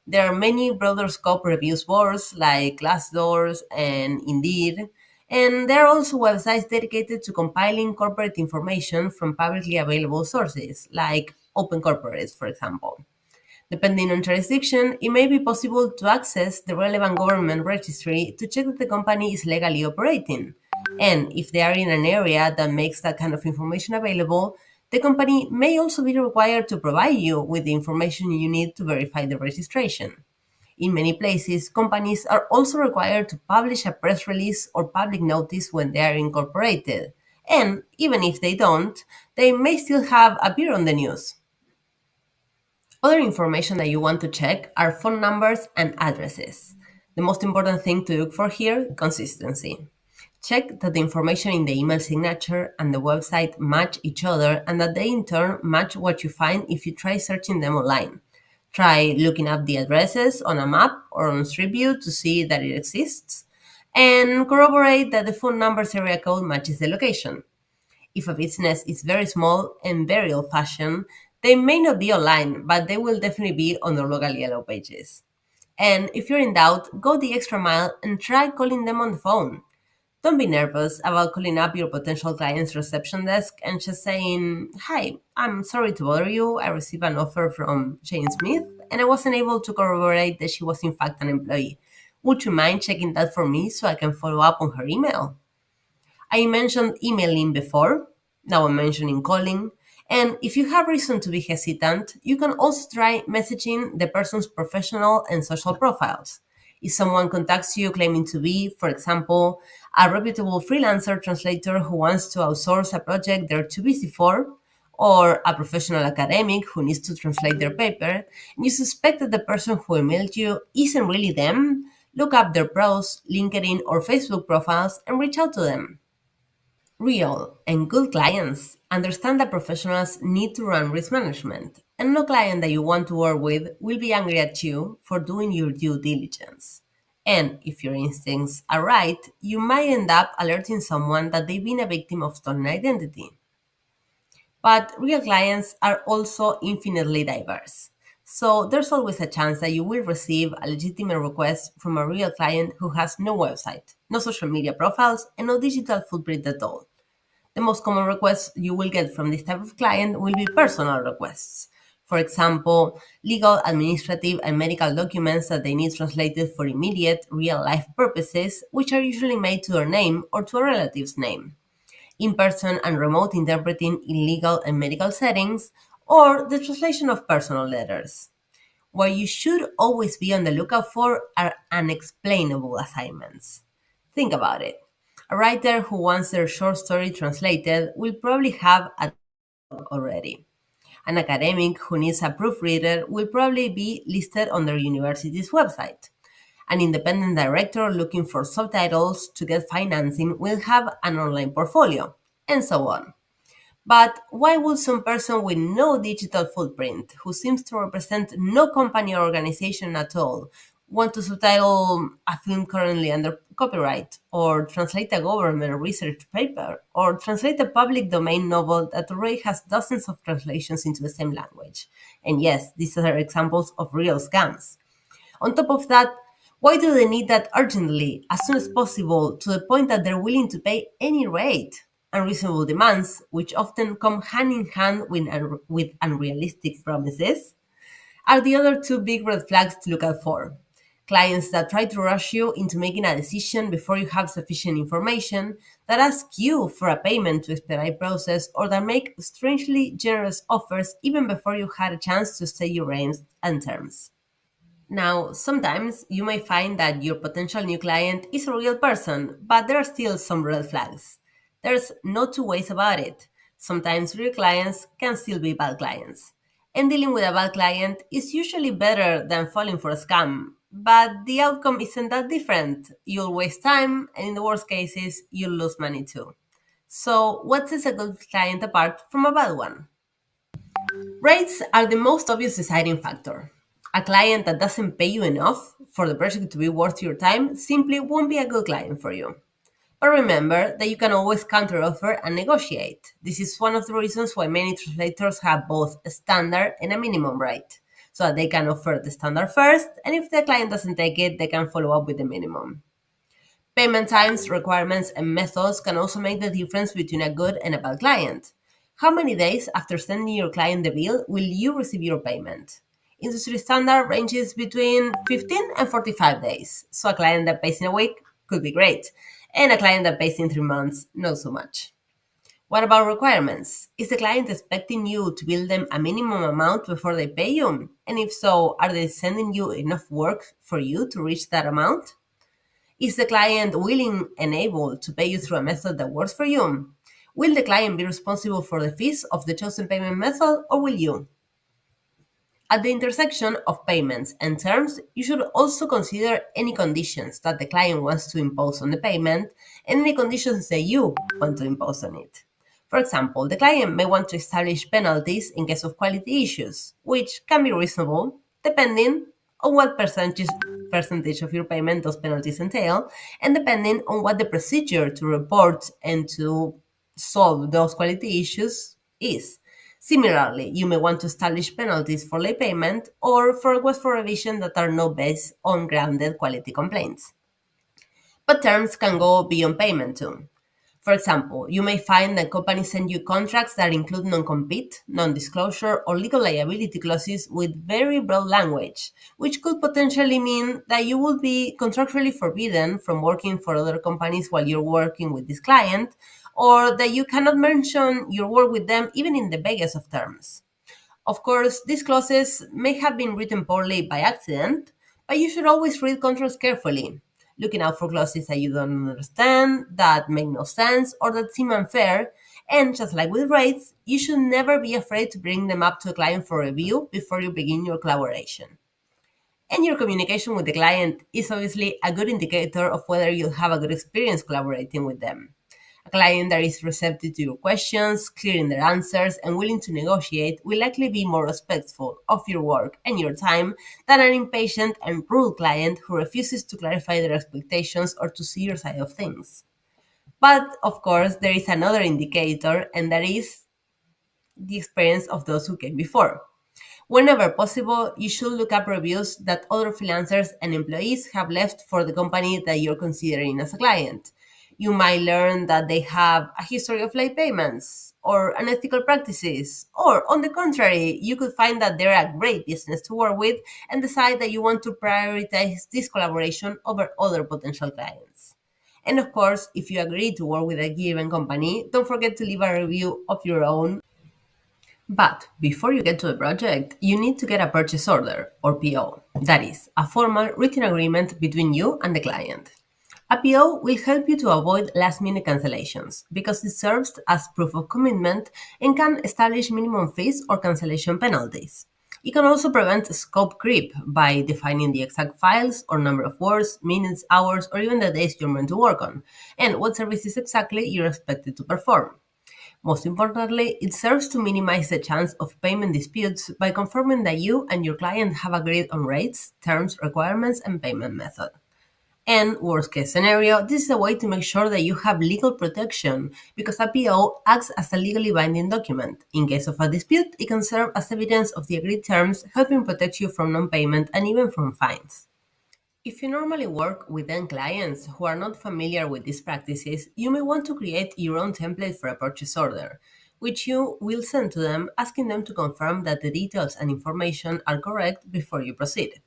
There are many broader scope reviews boards like Glassdoor and Indeed, And there are also websites dedicated to compiling corporate information from publicly available sources, like Open Corporates, for example. Depending on jurisdiction, it may be possible to access the relevant government registry to check that the company is legally operating. And if they are in an area that makes that kind of information available, the company may also be required to provide you with the information you need to verify the registration. In many places, companies are also required to publish a press release or public notice when they are incorporated. And even if they don't, they may still have appeared on the news. Other information that you want to check are phone numbers and addresses. The most important thing to look for here, consistency. Check that the information in the email signature and the website match each other and that they in turn match what you find if you try searching them online. Try looking up the addresses on a map or on Street View to see that it exists, and corroborate that the phone number's area code matches the location. If a business is very small and very old-fashioned, they may not be online, but they will definitely be on the local yellow pages. And if you're in doubt, go the extra mile and try calling them on the phone. Don't be nervous about calling up your potential client's reception desk and just saying, "Hi, I'm sorry to bother you. I received an offer from Jane Smith and I wasn't able to corroborate that she was in fact an employee. Would you mind checking that for me so I can follow up on her email?" I mentioned emailing before, now I'm mentioning calling. And if you have reason to be hesitant, you can also try messaging the person's professional and social profiles. If someone contacts you claiming to be, for example, a reputable freelancer translator who wants to outsource a project they're too busy for, or a professional academic who needs to translate their paper, and you suspect that the person who emailed you isn't really them, look up their pros, LinkedIn, or Facebook profiles and reach out to them. Real and good clients understand that professionals need to run risk management, and no client that you want to work with will be angry at you for doing your due diligence. And if your instincts are right, you might end up alerting someone that they've been a victim of stolen identity. But real clients are also infinitely diverse. So there's always a chance that you will receive a legitimate request from a real client who has no website, no social media profiles, and no digital footprint at all. The most common requests you will get from this type of client will be personal requests. For example, legal, administrative, and medical documents that they need translated for immediate, real-life purposes, which are usually made to their name or to a relative's name. In-person and remote interpreting in legal and medical settings, or the translation of personal letters. What you should always be on the lookout for are unexplainable assignments. Think about it. A writer who wants their short story translated will probably have a blog already. An academic who needs a proofreader will probably be listed on their university's website. An independent director looking for subtitles to get financing will have an online portfolio, and so on. But why would some person with no digital footprint, who seems to represent no company or organization at all, want to subtitle a film currently under copyright, or translate a government research paper, or translate a public domain novel that already has dozens of translations into the same language? And yes, these are examples of real scams. On top of that, why do they need that urgently, as soon as possible, to the point that they're willing to pay any rate? Unreasonable demands, which often come hand in hand with unrealistic promises, are the other two big red flags to look out for. Clients that try to rush you into making a decision before you have sufficient information, that ask you for a payment to expedite process, or that make strangely generous offers even before you had a chance to say your aims and terms. Now, sometimes you may find that your potential new client is a real person, but there are still some red flags. There's no two ways about it. Sometimes real clients can still be bad clients. And dealing with a bad client is usually better than falling for a scam, but the outcome isn't that different. You'll waste time, and in the worst cases, you'll lose money too. So, what sets a good client apart from a bad one? Rates are the most obvious deciding factor. A client that doesn't pay you enough for the project to be worth your time simply won't be a good client for you. But remember that you can always counteroffer and negotiate. This is one of the reasons why many translators have both a standard and a minimum rate, so that they can offer the standard first, and if the client doesn't take it, they can follow up with the minimum. Payment times, requirements, and methods can also make the difference between a good and a bad client. How many days after sending your client the bill will you receive your payment? Industry standard ranges between 15 and 45 days, so a client that pays in a week could be great, and a client that pays in 3 months, not so much. What about requirements? Is the client expecting you to bill them a minimum amount before they pay you? And if so, are they sending you enough work for you to reach that amount? Is the client willing and able to pay you through a method that works for you? Will the client be responsible for the fees of the chosen payment method, or will you? At the intersection of payments and terms, you should also consider any conditions that the client wants to impose on the payment and any conditions that you want to impose on it. For example, the client may want to establish penalties in case of quality issues, which can be reasonable depending on what percentage of your payment those penalties entail, and depending on what the procedure to report and to solve those quality issues is. Similarly, you may want to establish penalties for late payment or for requests for revision that are not based on grounded quality complaints. But terms can go beyond payment too. For example, you may find that companies send you contracts that include non-compete, non-disclosure, or legal liability clauses with very broad language, which could potentially mean that you will be contractually forbidden from working for other companies while you're working with this client, or that you cannot mention your work with them even in the vaguest of terms. Of course, these clauses may have been written poorly by accident, but you should always read contracts carefully, looking out for clauses that you don't understand, that make no sense, or that seem unfair. And just like with rates, you should never be afraid to bring them up to a client for review before you begin your collaboration. And your communication with the client is obviously a good indicator of whether you'll have a good experience collaborating with them. A client that is receptive to your questions, clear in their answers, and willing to negotiate will likely be more respectful of your work and your time than an impatient and rude client who refuses to clarify their expectations or to see your side of things. But of course, there is another indicator, and that is the experience of those who came before. Whenever possible, you should look up reviews that other freelancers and employees have left for the company that you're considering as a client. You might learn that they have a history of late payments or unethical practices, or on the contrary, you could find that they're a great business to work with and decide that you want to prioritize this collaboration over other potential clients. And of course, if you agree to work with a given company, don't forget to leave a review of your own. But before you get to the project, you need to get a purchase order, or PO. That is, a formal written agreement between you and the client. A PO will help you to avoid last-minute cancellations because it serves as proof of commitment and can establish minimum fees or cancellation penalties. It can also prevent scope creep by defining the exact files or number of words, minutes, hours, or even the days you're meant to work on, and what services exactly you're expected to perform. Most importantly, it serves to minimize the chance of payment disputes by confirming that you and your client have agreed on rates, terms, requirements, and payment method. And worst case scenario, this is a way to make sure that you have legal protection because a PO acts as a legally binding document. In case of a dispute, it can serve as evidence of the agreed terms, helping protect you from non-payment and even from fines. If you normally work with end clients who are not familiar with these practices, you may want to create your own template for a purchase order, which you will send to them asking them to confirm that the details and information are correct before you proceed.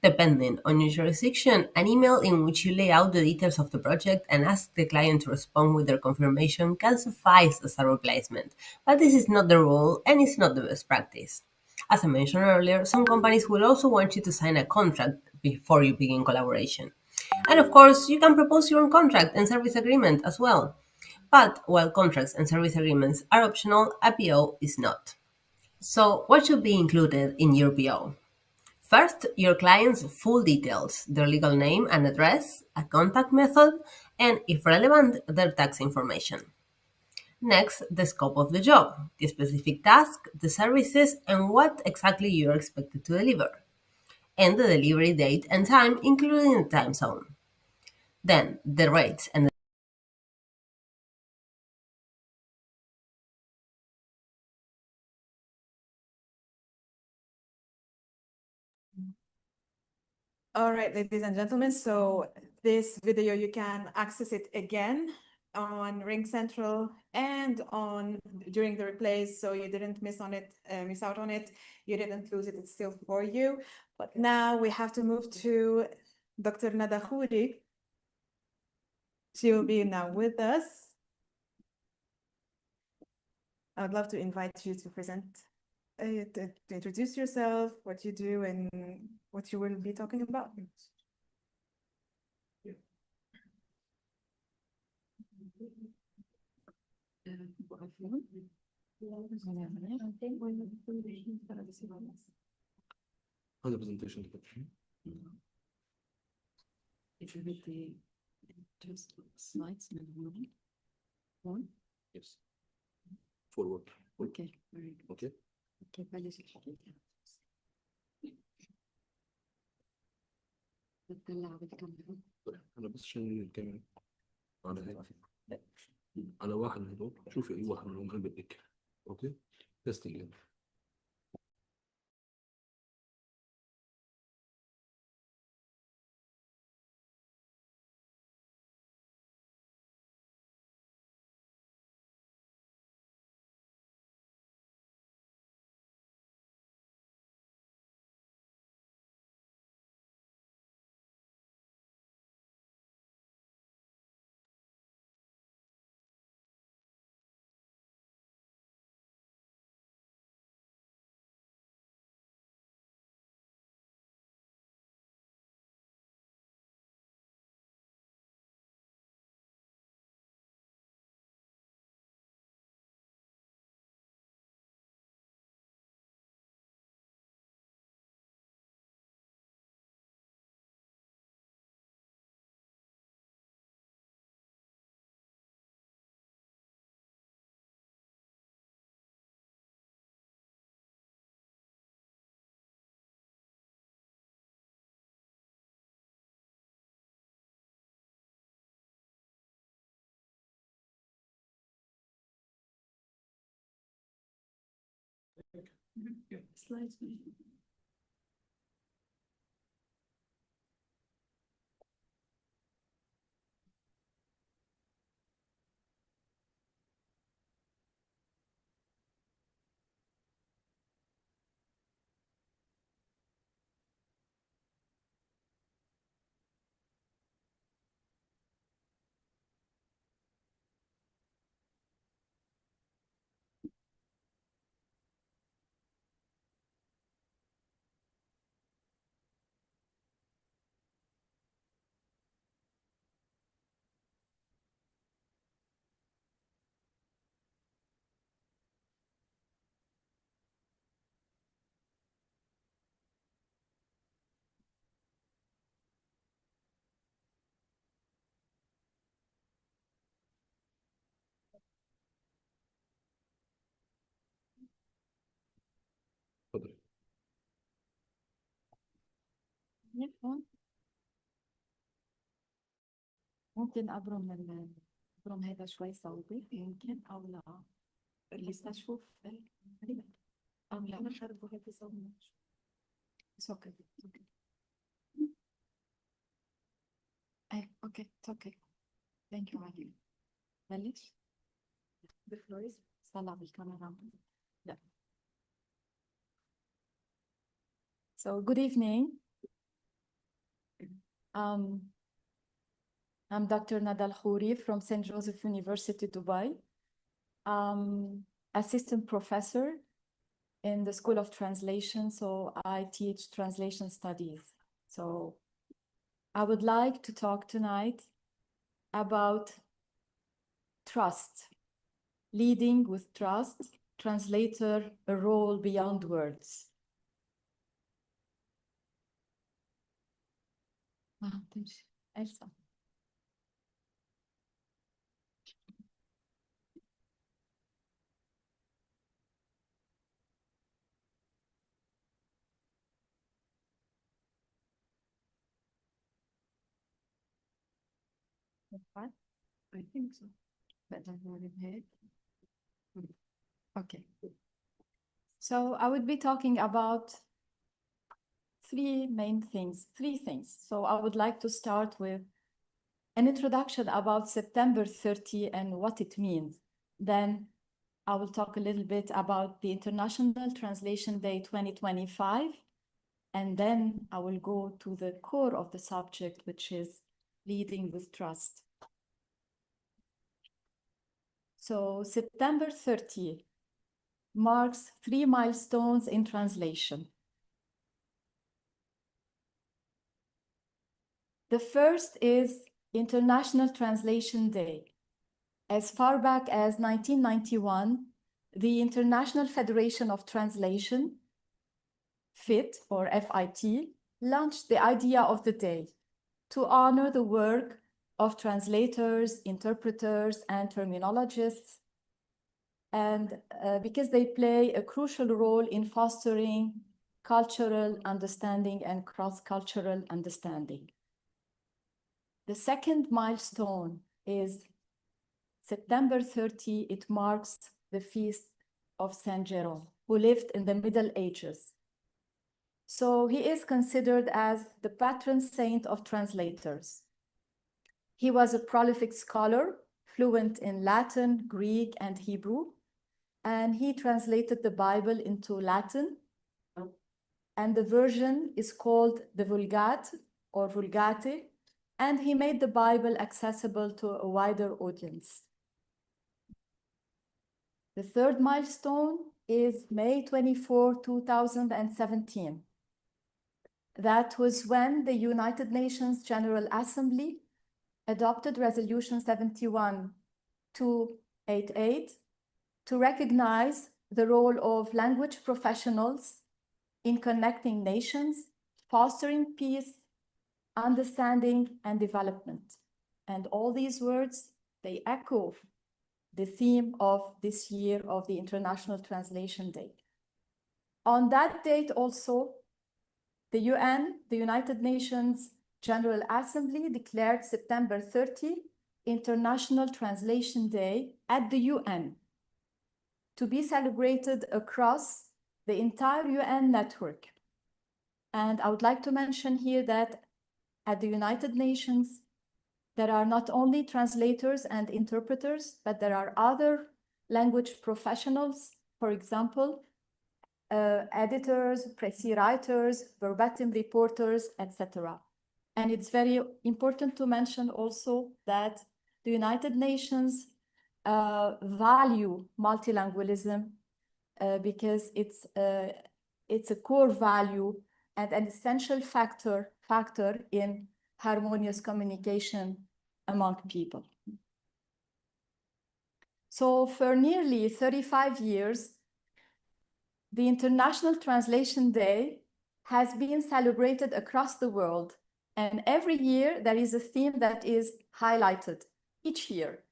Depending on your jurisdiction, an email in which you lay out the details of the project and ask the client to respond with their confirmation can suffice as a replacement, but this is not the rule and it's not the best practice. As I mentioned earlier, some companies will also want you to sign a contract before you begin collaboration. And of course, you can propose your own contract and service agreement as well. But while contracts and service agreements are optional, a PO is not. So, what should be included in your PO? First, your client's full details, their legal name and address, a contact method, and if relevant, their tax information. Next, the scope of the job, the specific task, the services, and what exactly you are expected to deliver, and the delivery date and time, including the time zone. Then, the rates and All right, ladies and gentlemen, so this video, you can access it again on Ring Central and on during the replays, so you didn't miss out on it. You didn't lose it. It's still for you. But now we have to move to Dr. Nada Khouri. She will be now with us. I would love to invite you to present, to introduce yourself, what you do, and what you will be talking about. هذا presentation If you read the just slides in the morning. One. yes forward Okay, very good. okay Okay, بلش بتطلع بالكاميرا. طيب انا بس عشان الكاميرا على هيك على واحد من هدول شوفي اي واحد منهم هل بدك اوكي تيستنج Slides. تفضلي ممكن أبرم هذا شوي صوتي يمكن أو لا لسه أشوف أو لا أنا حربه هذا صوتي It's okay. It's okay. Okay, it's okay. Thank you, Ali. بلش The floor is طلع بالكاميرا. Yeah. So good evening. I'm Dr. Nadal Khouri from St. Joseph University, Dubai. Assistant professor in the School of Translation, so I teach translation studies. So I would like to talk tonight about trust, leading with trust, translator, a role beyond words. تمشي Elsa. I think so. Better than head. Okay. So I would be talking about three things. So I would like to start with an introduction about September 30 and what it means. Then I will talk a little bit about the International Translation Day 2025, and then I will go to the core of the subject, which is leading with trust. So September 30 marks 3 milestones in translation. The first is International Translation Day. As far back as 1991, the International Federation of Translation, FIT or FIT, launched the idea of the day to honor the work of translators, interpreters, and terminologists, and because they play a crucial role in fostering cultural understanding and cross-cultural understanding. The second milestone is September 30. It marks the feast of Saint Jerome, who lived in the Middle Ages. So he is considered as the patron saint of translators. He was a prolific scholar, fluent in Latin, Greek, and Hebrew, and he translated the Bible into Latin, and the version is called the Vulgate or Vulgate, and he made the Bible accessible to a wider audience. The third milestone is May 24, 2017. That was when the United Nations General Assembly adopted Resolution 71-288 to recognize the role of language professionals in connecting nations, fostering peace, understanding, and development. And all these words, they echo the theme of this year of the International Translation Day. On that date also, the UN, the United Nations General Assembly, declared September 30 International Translation Day at the UN to be celebrated across the entire UN network. And I would like to mention here that at the United Nations, there are not only translators and interpreters, but there are other language professionals, for example, editors, précis writers, verbatim reporters, etc. And it's very important to mention also that the United Nations value multilingualism because it's a core value and an essential factor in harmonious communication among people. So for nearly 35 years, the International Translation Day has been celebrated across the world, and every year there is a theme that is highlighted each year.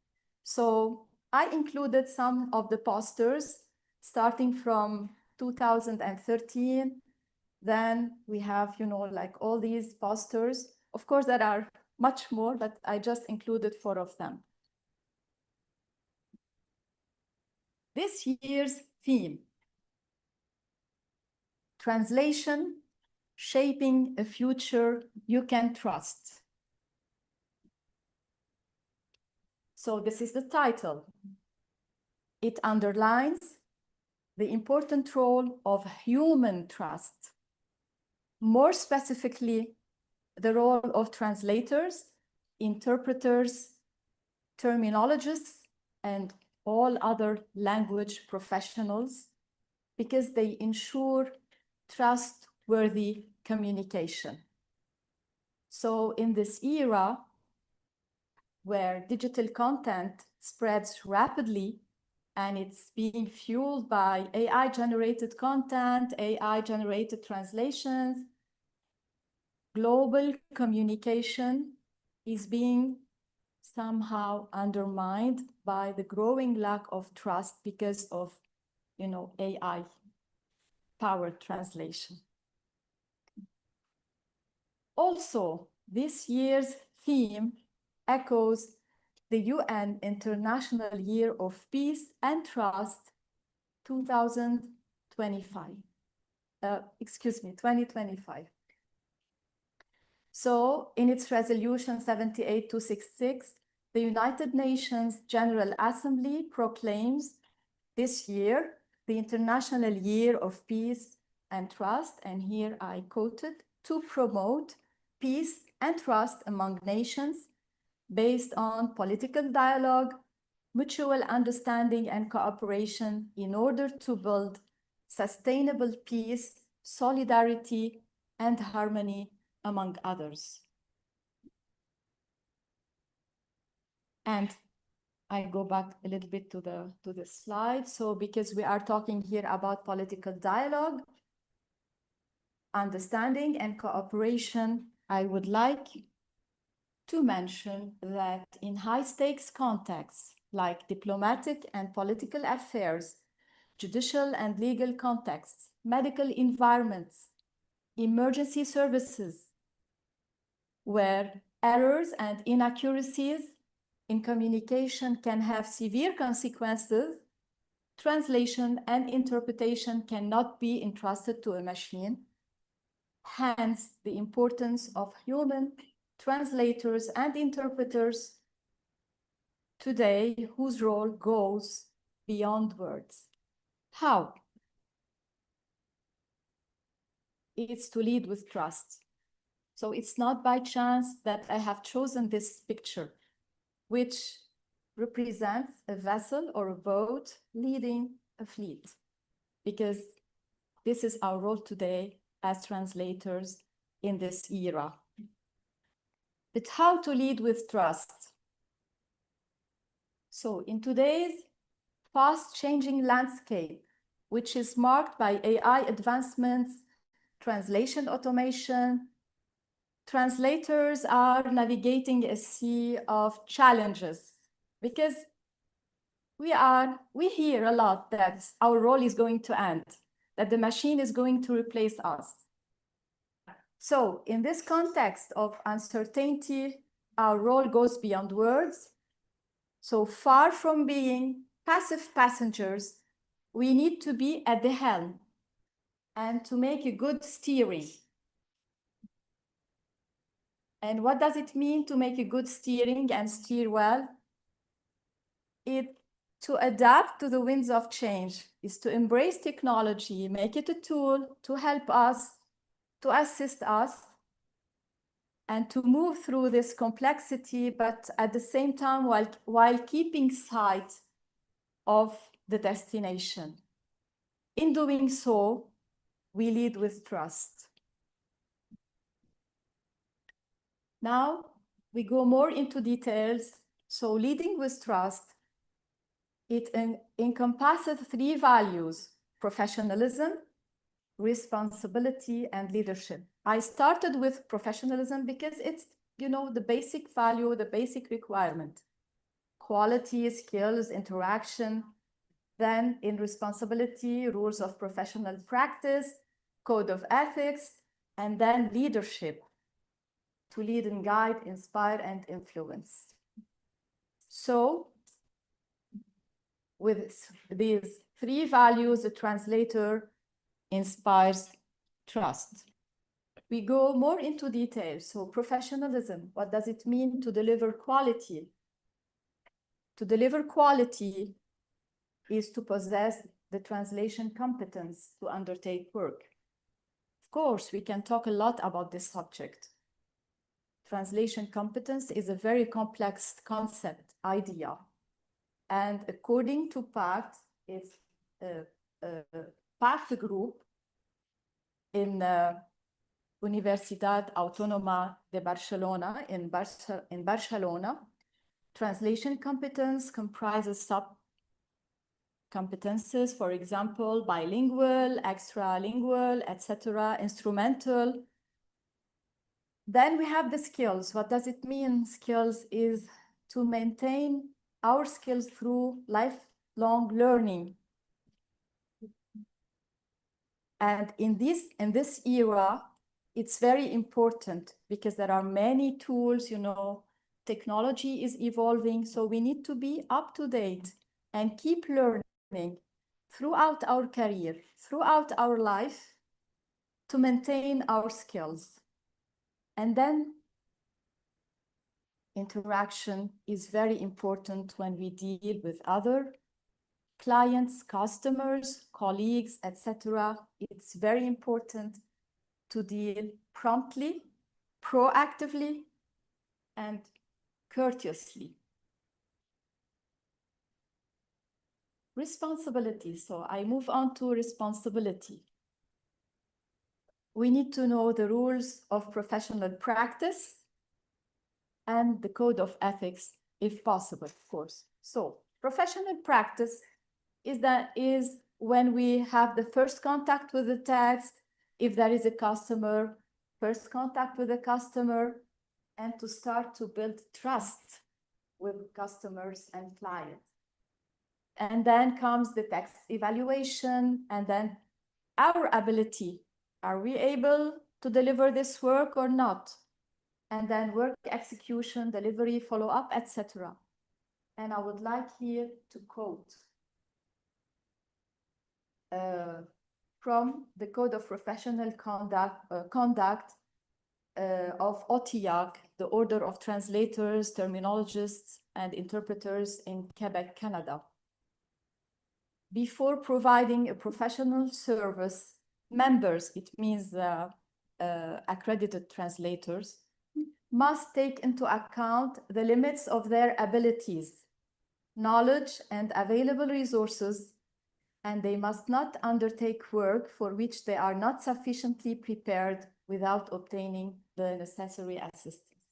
So I included some of the posters starting from 2013. Then we have, like all these posters. Of course, there are much more, but I just included 4 of them. This year's theme: translation, shaping a future you can trust. So this is the title. It underlines the important role of human trust. More specifically, the role of translators, interpreters, terminologists, and all other language professionals, because they ensure trustworthy communication. So in this era where digital content spreads rapidly and it's being fueled by AI-generated content, AI-generated translations, global communication is being somehow undermined by the growing lack of trust because of, AI-powered translation. Also, this year's theme echoes the UN International Year of Peace and Trust 2025. So in its resolution 78266, the United Nations General Assembly proclaims this year the International Year of Peace and Trust, and here I quoted, to promote peace and trust among nations based on political dialogue, mutual understanding and cooperation in order to build sustainable peace, solidarity, and harmony among others. And I go back a little bit to the slide. So because we are talking here about political dialogue, understanding and cooperation, I would like to mention that in high-stakes contexts like diplomatic and political affairs, judicial and legal contexts, medical environments, emergency services, where errors and inaccuracies in communication can have severe consequences, translation and interpretation cannot be entrusted to a machine. Hence, the importance of human translators and interpreters today, whose role goes beyond words. How? It's to lead with trust. So it's not by chance that I have chosen this picture, which represents a vessel or a boat leading a fleet, because this is our role today as translators in this era. But how to lead with trust? So in today's fast-changing landscape, which is marked by AI advancements, translation automation, translators are navigating a sea of challenges, because we hear a lot that our role is going to end, that the machine is going to replace us. So in this context of uncertainty, our role goes beyond words. So far from being passive passengers, we need to be at the helm and to make a good steering. And what does it mean to make a good steering and steer well? To adapt to the winds of change is to embrace technology, make it a tool to help us, to assist us, and to move through this complexity, but at the same time while keeping sight of the destination. In doing so, we lead with trust. Now, we go more into details. So leading with trust, it encompasses 3 values: professionalism, responsibility, and leadership. I started with professionalism because it's, the basic value, the basic requirement. Quality, skills, interaction. Then in responsibility, rules of professional practice, code of ethics, and then leadership, to lead and guide, inspire, and influence. So with these 3 values, the translator inspires trust. We go more into detail. So professionalism, what does it mean to deliver quality? To deliver quality is to possess the translation competence to undertake work. Of course, we can talk a lot about this subject. Translation competence is a very complex concept, idea. And according to PACT, it's a PACT group in Universidad Autónoma de Barcelona in Barcelona. Translation competence comprises sub-competences, for example, bilingual, extralingual, etc., instrumental. Then we have the skills. What does it mean? Skills is to maintain our skills through lifelong learning. And in this era, it's very important because there are many tools, technology is evolving, so we need to be up to date and keep learning throughout our career, throughout our life, to maintain our skills. And then interaction is very important when we deal with other clients, customers, colleagues, etc. It's very important to deal promptly, proactively, and courteously. Responsibility. So I move on to responsibility. We need to know the rules of professional practice and the code of ethics, if possible, of course. So professional practice is when we have the first contact with the text, if there is a customer, first contact with the customer, and to start to build trust with customers and clients. And then comes the text evaluation, and then our ability. Are we able to deliver this work or not? And then work execution, delivery, follow-up, etc. And I would like here to quote from the Code of Professional Conduct of OTIAC, the Order of Translators, Terminologists, and Interpreters in Quebec, Canada. Before providing a professional service, members, it means accredited translators, must take into account the limits of their abilities, knowledge, and available resources, and they must not undertake work for which they are not sufficiently prepared without obtaining the necessary assistance.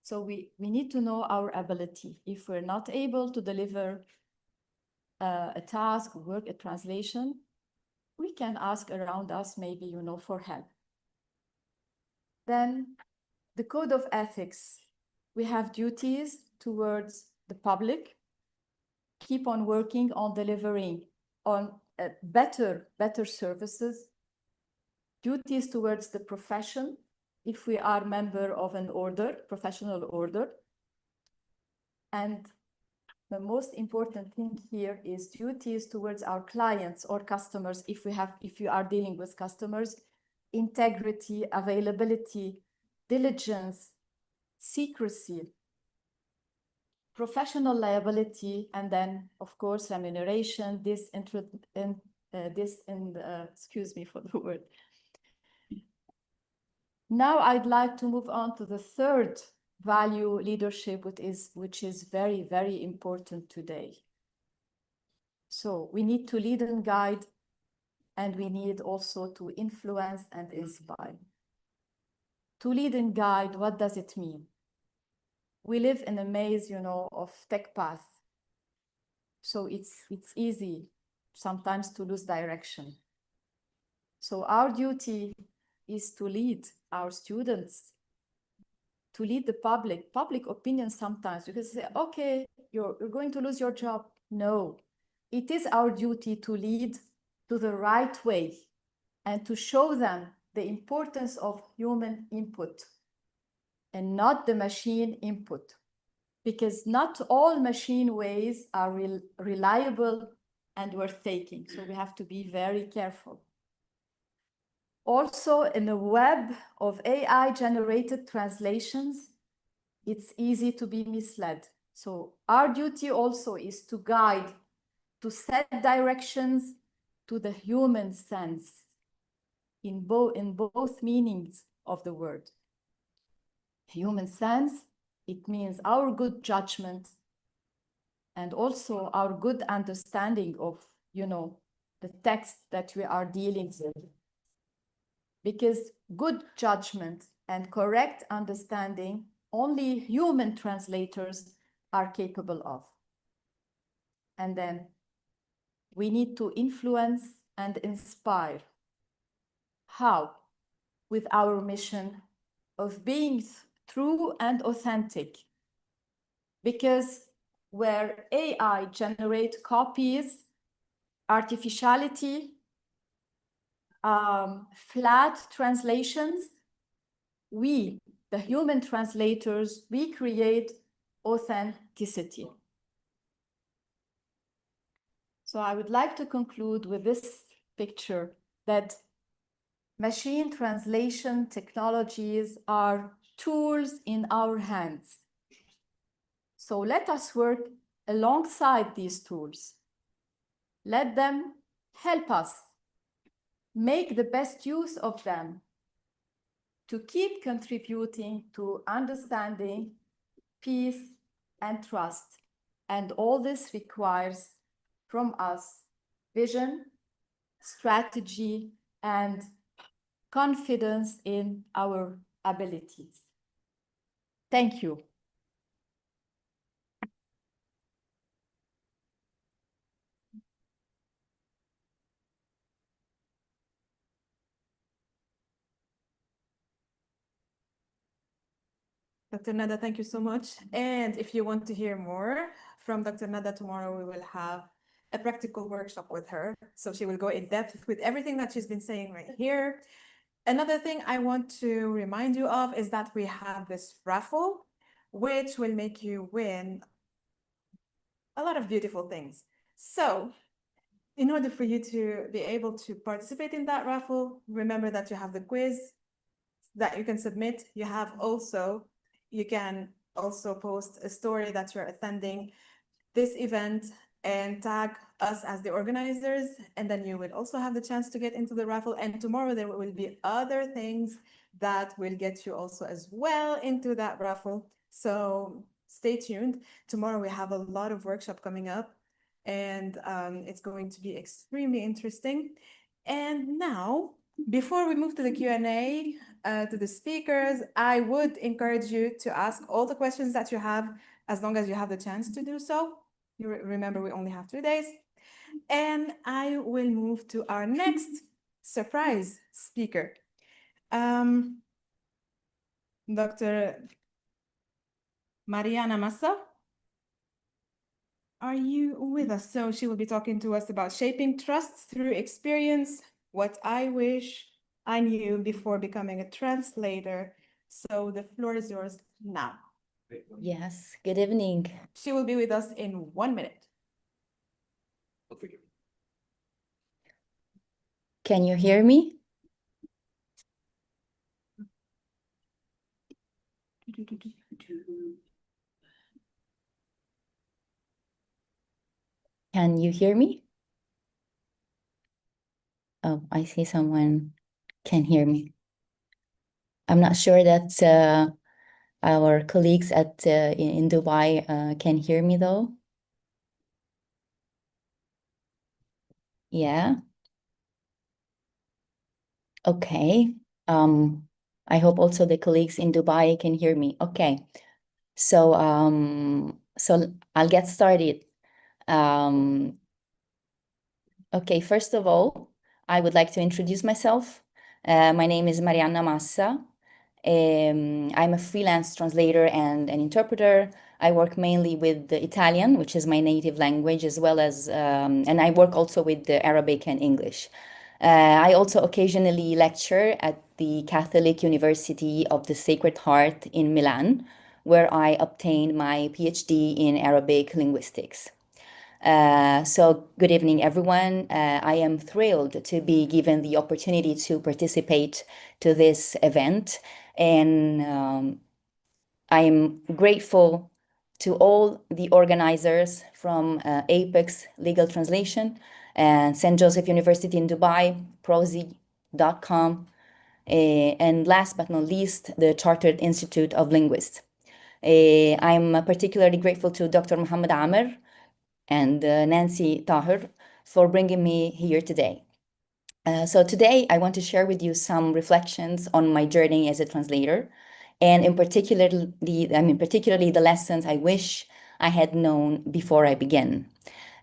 So we need to know our ability. If we're not able to deliver a task, work, a translation, we can ask around us, maybe, for help. Then the code of ethics. We have duties towards the public, keep on working on delivering on better services, duties towards the profession, if we are member of an order, professional order. And the most important thing here is duties towards our clients or customers, if you are dealing with customers, integrity, availability, diligence, secrecy, professional liability, and then, of course, remuneration, excuse me for the word. Now I'd like to move on to the third value, leadership, which is very, very important today. So we need to lead and guide, and we need also to influence and inspire. To lead and guide, what does it mean? We live in a maze, of tech paths. So it's easy sometimes to lose direction. So our duty is to lead our students, to lead the public opinion sometimes, because they say, okay, you're going to lose your job. No, it is our duty to lead to the right way and to show them the importance of human input and not the machine input, because not all machine ways are reliable and worth taking. So we have to be very careful. Also, in a web of AI-generated translations, it's easy to be misled. So our duty also is to guide, to set directions to the human sense in both meanings of the word. Human sense, it means our good judgment and also our good understanding of, the text that we are dealing with. Because good judgment and correct understanding, only human translators are capable of. And then we need to influence and inspire. How? With our mission of being true and authentic. Because where AI generate copies, artificiality, flat translations, we, the human translators, we create authenticity. So I would like to conclude with this picture that machine translation technologies are tools in our hands. So let us work alongside these tools. Let them help us make the best use of them to keep contributing to understanding, peace, and trust. And all this requires from us vision, strategy, and confidence in our abilities. Thank you. Dr. Nada, thank you so much. And if you want to hear more from Dr. Nada, tomorrow we will have a practical workshop with her. So she will go in depth with everything that she's been saying right here. Another thing I want to remind you of is that we have this raffle, which will make you win a lot of beautiful things. So in order for you to be able to participate in that raffle, remember that you have the quiz that you can submit. You can also post a story that you're attending this event and tag us as the organizers, and then you will also have the chance to get into the raffle. And tomorrow there will be other things that will get you also as well into that raffle. So stay tuned. Tomorrow we have a lot of workshop coming up, and it's going to be extremely interesting. And now, before we move to the Q&A, to the speakers, I would encourage you to ask all the questions that you have, as long as you have the chance to do so. You remember, we only have 2 days. And I will move to our next surprise speaker. Dr. Mariana Massa, are you with us? So she will be talking to us about shaping trust through experience, what I wish I knew before becoming a translator. So the floor is yours now. Yes, good evening. She will be with us in 1 minute. Can you hear me? Can you hear me? Oh, I see someone can hear me. I'm not sure that our colleagues in Dubai can hear me though. Yeah. Okay. I hope also the colleagues in Dubai can hear me. Okay. So I'll get started. Okay, first of all, I would like to introduce myself. My name is Mariana Massa. I'm a freelance translator and an interpreter. I work mainly with the Italian, which is my native language, as well as, and I work also with the Arabic and English. I also occasionally lecture at the Catholic University of the Sacred Heart in Milan, where I obtained my PhD in Arabic linguistics. So good evening, everyone. I am thrilled to be given the opportunity to participate to this event, and I'm grateful to all the organizers from Apex Legal Translation and St. Joseph University in Dubai, Prozi.com, and last but not least, the Chartered Institute of Linguists. I'm particularly grateful to Dr. Muhammad Amer and Nancy Tahir for bringing me here today. So today I want to share with you some reflections on my journey as a translator, and particularly the lessons I wish I had known before I began.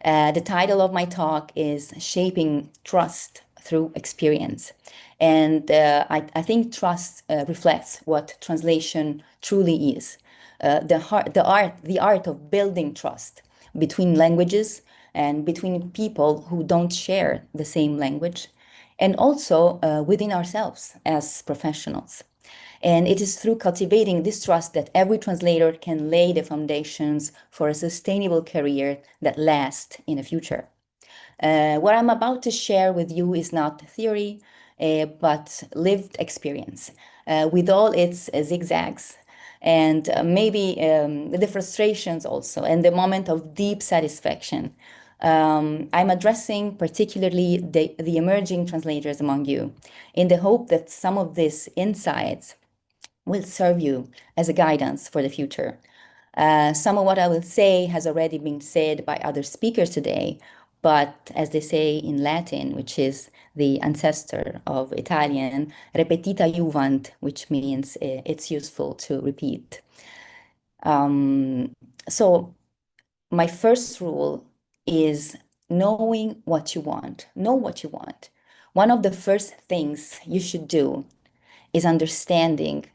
The title of my talk is Shaping Trust Through Experience. And I think trust reflects what translation truly is. The art of building trust between languages and between people who don't share the same language, and also within ourselves as professionals. And it is through cultivating this trust that every translator can lay the foundations for a sustainable career that lasts in the future. What I'm about to share with you is not theory, but lived experience with all its zigzags and maybe the frustrations also, and the moment of deep satisfaction. I'm addressing particularly the emerging translators among you in the hope that some of these insights will serve you as a guidance for the future. Some of what I will say has already been said by other speakers today, but as they say in Latin, which is the ancestor of Italian, repetita juvant, which means it's useful to repeat. So my first rule is knowing what you want. Know what you want. One of the first things you should do is understanding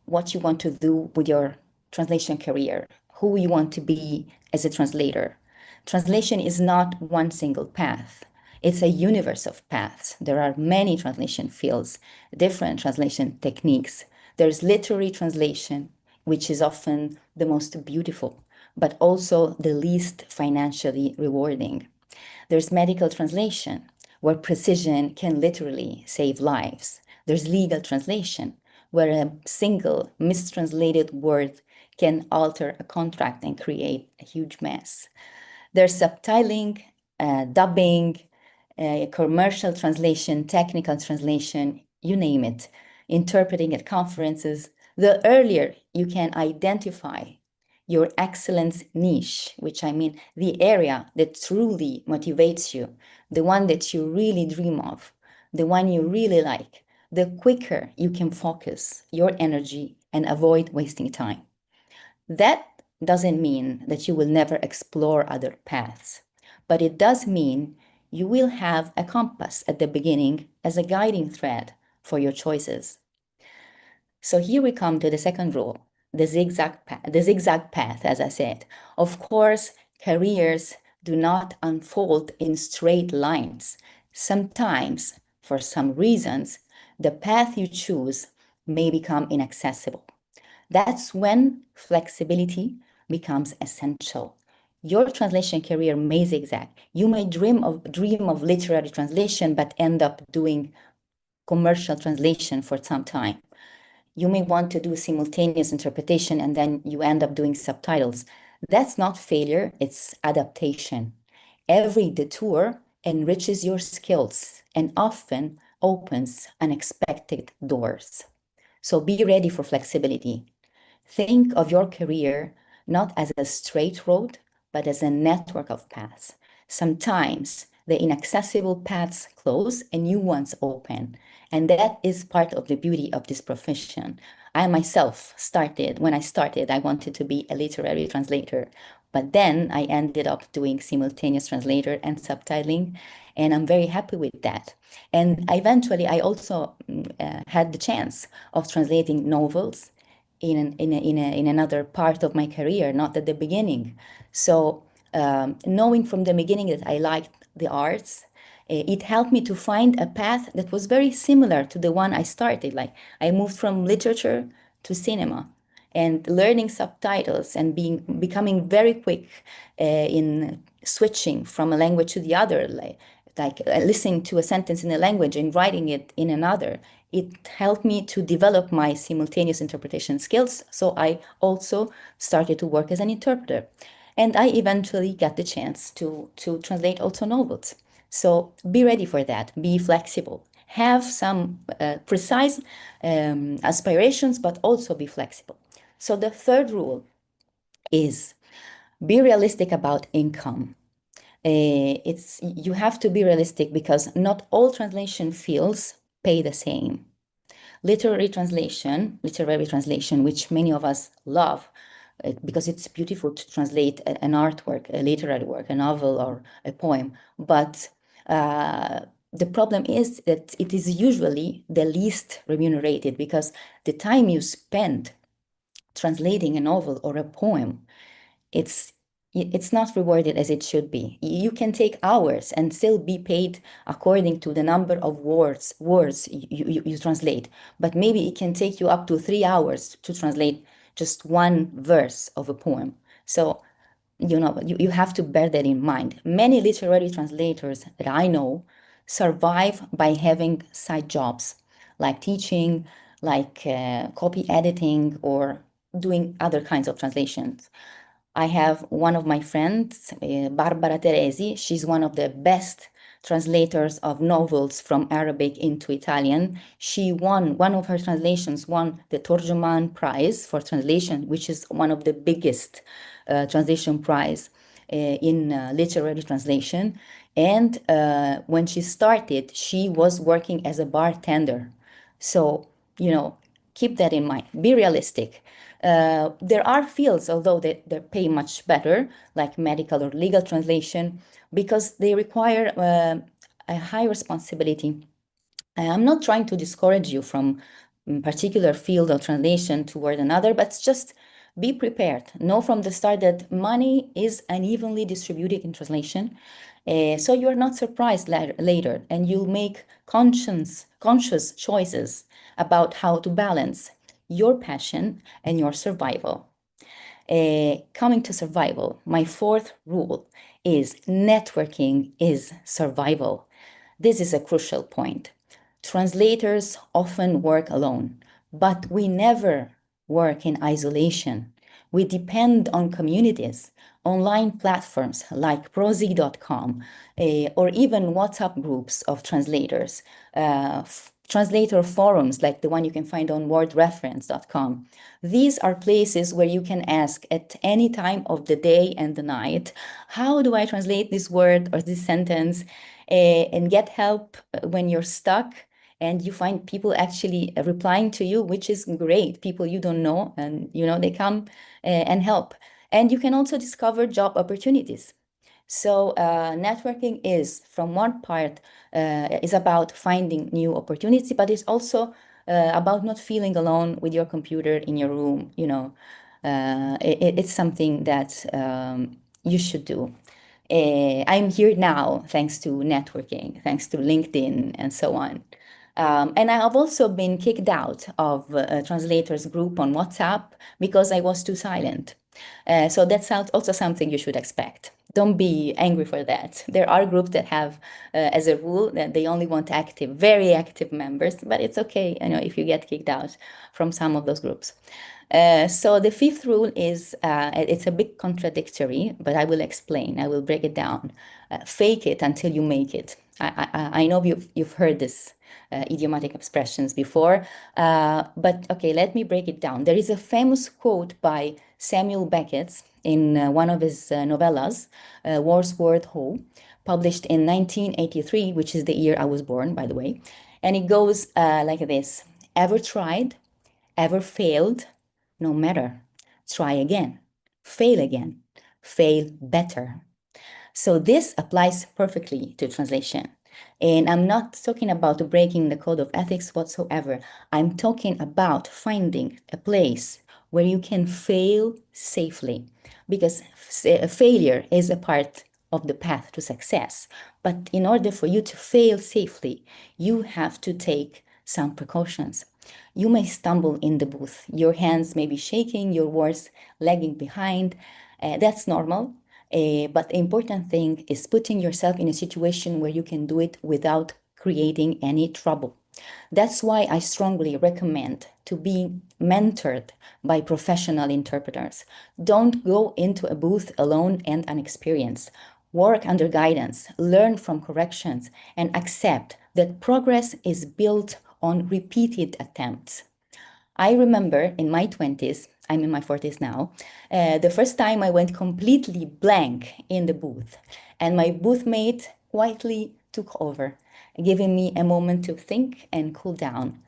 what you want to do with your translation career, who you want to be as a translator. Translation is not one single path. It's a universe of paths. There are many translation fields, different translation techniques. There's literary translation, which is often the most beautiful, but also the least financially rewarding. There's medical translation, where precision can literally save lives. There's legal translation, where a single mistranslated word can alter a contract and create a huge mess. There's subtitling, dubbing, commercial translation, technical translation, you name it, interpreting at conferences. The earlier you can identify your excellence niche, which I mean the area that truly motivates you, the one that you really dream of, the one you really like, the quicker you can focus your energy and avoid wasting time. That doesn't mean that you will never explore other paths, but it does mean you will have a compass at the beginning as a guiding thread for your choices. So here we come to the second rule, the zigzag path, as I said. Of course, careers do not unfold in straight lines. Sometimes, for some reasons, the path you choose may become inaccessible. That's when flexibility becomes essential. Your translation career may zigzag. You may dream of literary translation, but end up doing commercial translation for some time. You may want to do simultaneous interpretation and then you end up doing subtitles. That's not failure, it's adaptation. Every detour enriches your skills and often opens unexpected doors. So be ready for flexibility. Think of your career not as a straight road, but as a network of paths. Sometimes the inaccessible paths close and new ones open. And that is part of the beauty of this profession. I myself when I started, I wanted to be a literary translator. But then I ended up doing simultaneous translator and subtitling, and I'm very happy with that. And eventually, I also had the chance of translating novels in another part of my career, not at the beginning. So knowing from the beginning that I liked the arts, it helped me to find a path that was very similar to the one I started. Like I moved from literature to cinema, and learning subtitles and becoming very quick in switching from a language to the other, like listening to a sentence in a language and writing it in another. It helped me to develop my simultaneous interpretation skills. So I also started to work as an interpreter. And I eventually got the chance to translate also novels. So be ready for that. Be flexible. Have some precise aspirations, but also be flexible. So the third rule is be realistic about income. You have to be realistic because not all translation fields pay the same. Literary translation, which many of us love, because it's beautiful to translate an artwork, a literary work, a novel or a poem. But the problem is that it is usually the least remunerated because the time you spend translating a novel or a poem, it's not rewarded as it should be. You can take hours and still be paid according to the number of words you translate, but maybe it can take you up to 3 hours to translate just one verse of a poem. So, you have to bear that in mind. Many literary translators that I know survive by having side jobs like teaching, like copy editing, or doing other kinds of translations. I have one of my friends, Barbara Teresi. She's one of the best translators of novels from Arabic into Italian. She won, one of her translations won the Torjuman Prize for translation, which is one of the biggest translation prize in literary translation. And when she started, she was working as a bartender. So, keep that in mind. Be realistic. There are fields, although they pay much better, like medical or legal translation, because they require a high responsibility. I'm not trying to discourage you from a particular field of translation toward another, but just be prepared. Know from the start that money is unevenly distributed in translation, so you're not surprised later, and you'll make conscious choices about how to balance your passion and your survival. Coming to survival, my fourth rule is networking is survival. This is a crucial point. Translators often work alone, but we never work in isolation. We depend on communities, online platforms like prozy.com, or even WhatsApp groups of translators, translator forums like the one you can find on wordreference.com. These are places where you can ask at any time of the day and the night, how do I translate this word or this sentence, and get help when you're stuck. And you find people actually replying to you, which is great. People you don't know, and they come and help. And you can also discover job opportunities. So networking is, from one part, is about finding new opportunities, but it's also about not feeling alone with your computer in your room. It's something that you should do. I'm here now thanks to networking, thanks to LinkedIn, and so on. And I have also been kicked out of a translators group on WhatsApp because I was too silent. So that's also something you should expect. Don't be angry for that. There are groups that have, as a rule, that they only want active, very active members, but it's okay, if you get kicked out from some of those groups. So the fifth rule is, it's a bit contradictory, but I will explain. I will break it down. Fake it until you make it. I know you've heard this idiomatic expressions before, but okay, let me break it down. There is a famous quote by Samuel Beckett in one of his novellas, Wordsworth Hoe, published in 1983, which is the year I was born, by the way. And it goes like this: ever tried, ever failed? No matter. Try again, fail better. So this applies perfectly to translation. And I'm not talking about breaking the code of ethics whatsoever. I'm talking about finding a place where you can fail safely, because failure is a part of the path to success. But in order for you to fail safely, you have to take some precautions. You may stumble in the booth. Your hands may be shaking, your words lagging behind. That's normal. But the important thing is putting yourself in a situation where you can do it without creating any trouble. That's why I strongly recommend to be mentored by professional interpreters. Don't go into a booth alone and unexperienced. Work under guidance, learn from corrections, and accept that progress is built on repeated attempts. I remember in my 20s, I'm in my 40s now, the first time I went completely blank in the booth, and my booth mate quietly took over, giving me a moment to think and cool down.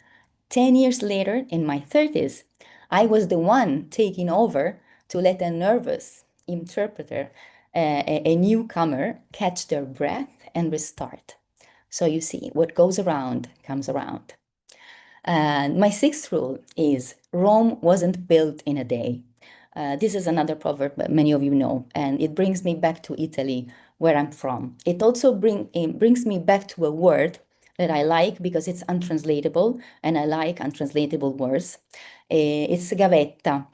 10 years later, in my 30s, I was the one taking over to let a nervous interpreter, a newcomer, catch their breath and restart. So you see, what goes around comes around. And my sixth rule is Rome wasn't built in a day. This is another proverb that many of you know, and it brings me back to Italy, where I'm from. It also brings me back to a word that I like because it's untranslatable, and I like untranslatable words. It's gavetta.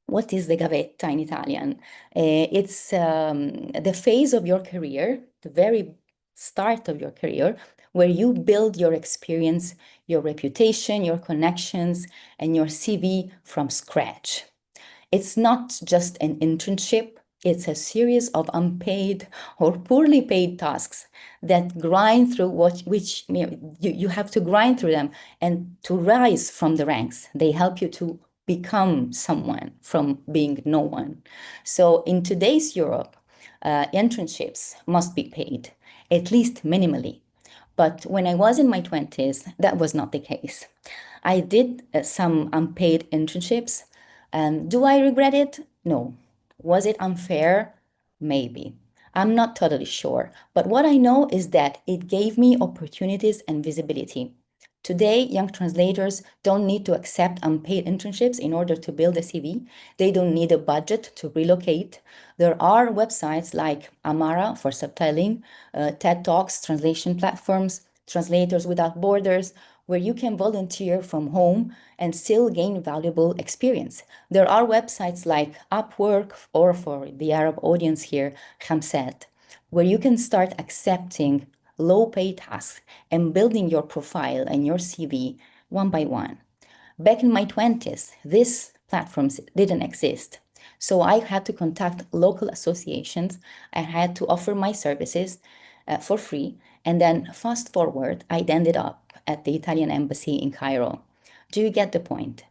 What is the gavetta in Italian? It's the phase of your career, the very start of your career, where you build your experience, your reputation, your connections, and your CV from scratch. It's not just an internship, it's a series of unpaid or poorly paid tasks that grind through which you have to grind through them and to rise from the ranks. They help you to become someone from being no one. So in today's Europe, internships must be paid, at least minimally. But when I was in my 20s, that was not the case. I did some unpaid internships. Do I regret it? No. Was it unfair? Maybe. I'm not totally sure. But what I know is that it gave me opportunities and visibility. Today, young translators don't need to accept unpaid internships in order to build a CV. They don't need a budget to relocate. There are websites like Amara for subtitling, TED Talks, translation platforms, Translators Without Borders, where you can volunteer from home and still gain valuable experience. There are websites like Upwork, or for the Arab audience here, Khamsat, where you can start accepting low-paid tasks and building your profile and your CV one by one. Back in my 20s, these platforms didn't exist. So I had to contact local associations. I had to offer my services for free. And then fast forward, I ended up at the Italian embassy in Cairo. Do you get the point?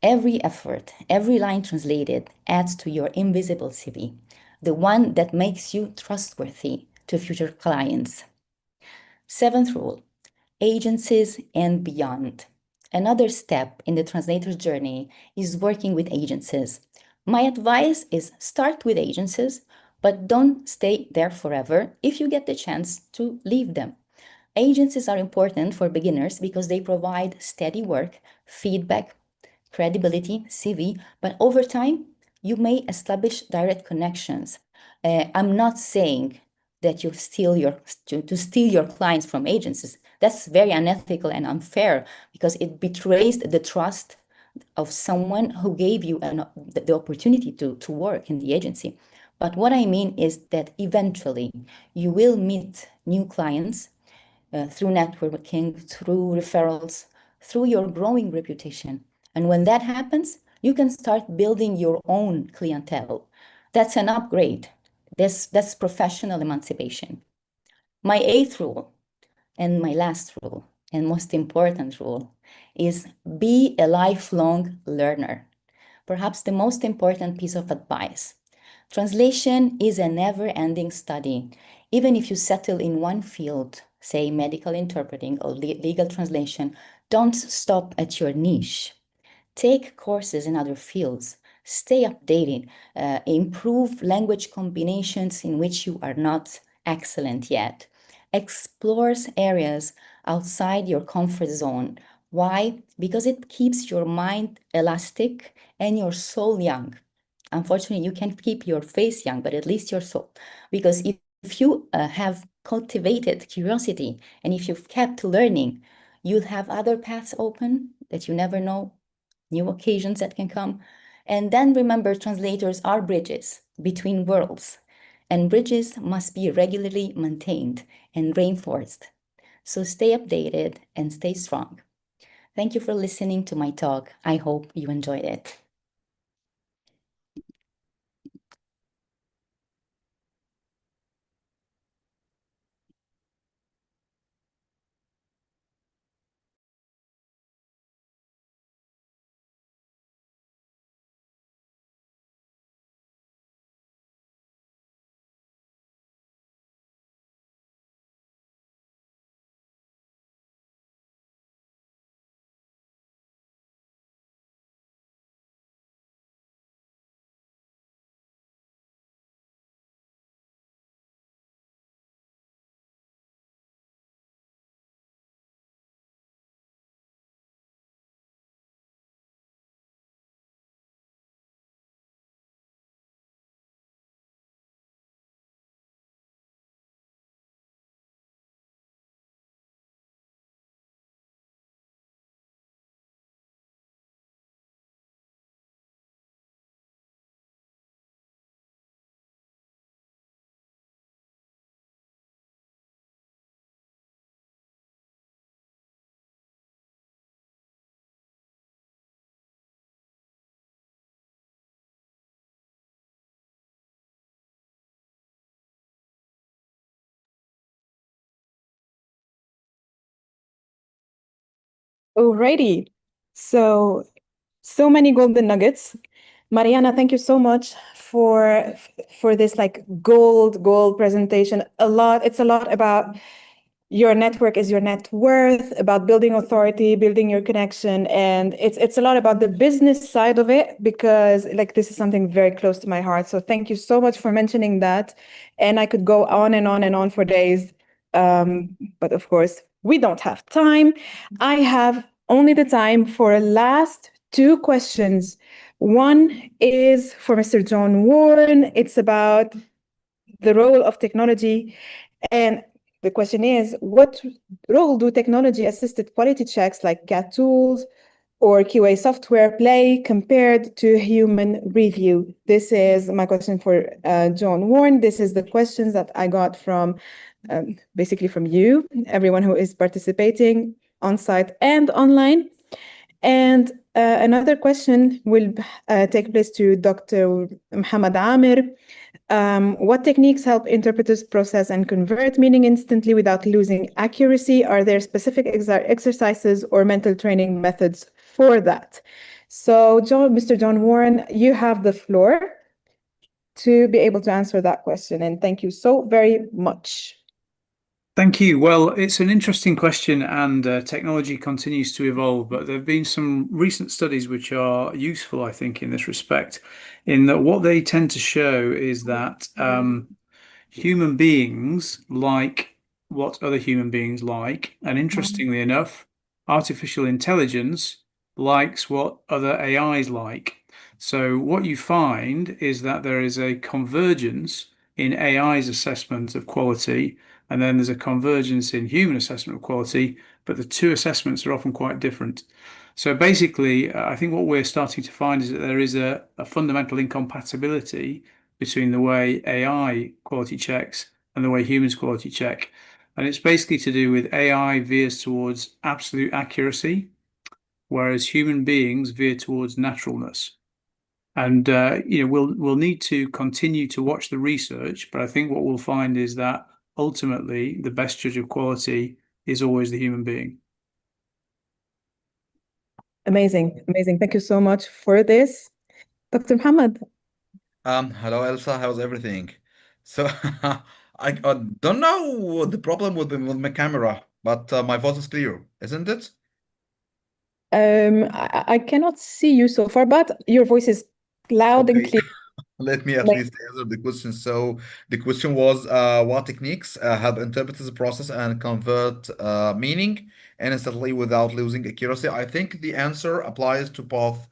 Every effort, every line translated adds to your invisible CV, the one that makes you trustworthy to future clients. Seventh rule, agencies and beyond. Another step in the translator's journey is working with agencies. My advice is start with agencies, but don't stay there forever if you get the chance to leave them. Agencies are important for beginners because they provide steady work, feedback, credibility, CV, but over time, you may establish direct connections. I'm not saying that to steal your clients from agencies. That's very unethical and unfair because it betrays the trust of someone who gave you the opportunity to work in the agency. But what I mean is that eventually you will meet new clients through networking, through referrals, through your growing reputation. And when that happens, you can start building your own clientele. That's an upgrade. That's professional emancipation. My eighth rule, and my last rule, and most important rule, is be a lifelong learner. Perhaps the most important piece of advice. Translation is a never-ending study. Even if you settle in one field, say medical interpreting or legal translation, don't stop at your niche. Take courses in other fields. Stay updated. Improve language combinations in which you are not excellent yet. Explore areas outside your comfort zone. Why? Because it keeps your mind elastic and your soul young. Unfortunately, you can't keep your face young, but at least your soul. Because if you have cultivated curiosity and if you've kept learning, you'll have other paths open that you never know, new occasions that can come. And then remember, translators are bridges between worlds, and bridges must be regularly maintained and reinforced. So stay updated and stay strong. Thank you for listening to my talk. I hope you enjoyed it. Alrighty. So many golden nuggets. Mariana, thank you so much for this like gold presentation. It's a lot about your network is your net worth, about building authority, building your connection, and it's a lot about the business side of it because like this is something very close to my heart. So thank you so much for mentioning that. And I could go on and on and on for days. But of course, we don't have time. I have only the time for last two questions. One is for Mr. John Warren. It's about the role of technology. And the question is, what role do technology-assisted quality checks like CAT tools or QA software play compared to human review? This is my question for John Warren. This is the questions that I got from basically from you, everyone who is participating on site and online. And another question will take place to Dr. Muhammad Amir. What techniques help interpreters process and convert meaning instantly without losing accuracy? Are there specific exercises or mental training methods for that? So, Mr. John Warren, you have the floor to be able to answer that question. And thank you so very much. Thank you. Well, it's an interesting question, and technology continues to evolve, but there have been some recent studies which are useful, I think, in this respect, in that what they tend to show is that human beings like what other human beings like, and interestingly enough, artificial intelligence likes what other AIs like. So what you find is that there is a convergence in AI's assessment of quality, and then there's a convergence in human assessment of quality, but the two assessments are often quite different. So basically, I think what we're starting to find is that there is a fundamental incompatibility between the way AI quality checks and the way humans quality check. And it's basically to do with AI veers towards absolute accuracy, whereas human beings veer towards naturalness. And we'll need to continue to watch the research, but I think what we'll find is that ultimately the best judge of quality is always the human being. Amazing. Thank you so much for this. Dr. Muhammad. Hello Elsa, how's everything? So I don't know what the problem with my camera, but my voice is clear, isn't it? I cannot see you so far, but your voice is loud and Okay. clear. Let me at Like, least answer the question. So the question was, what techniques help interpreters process and convert meaning instantly without losing accuracy? I think the answer applies to both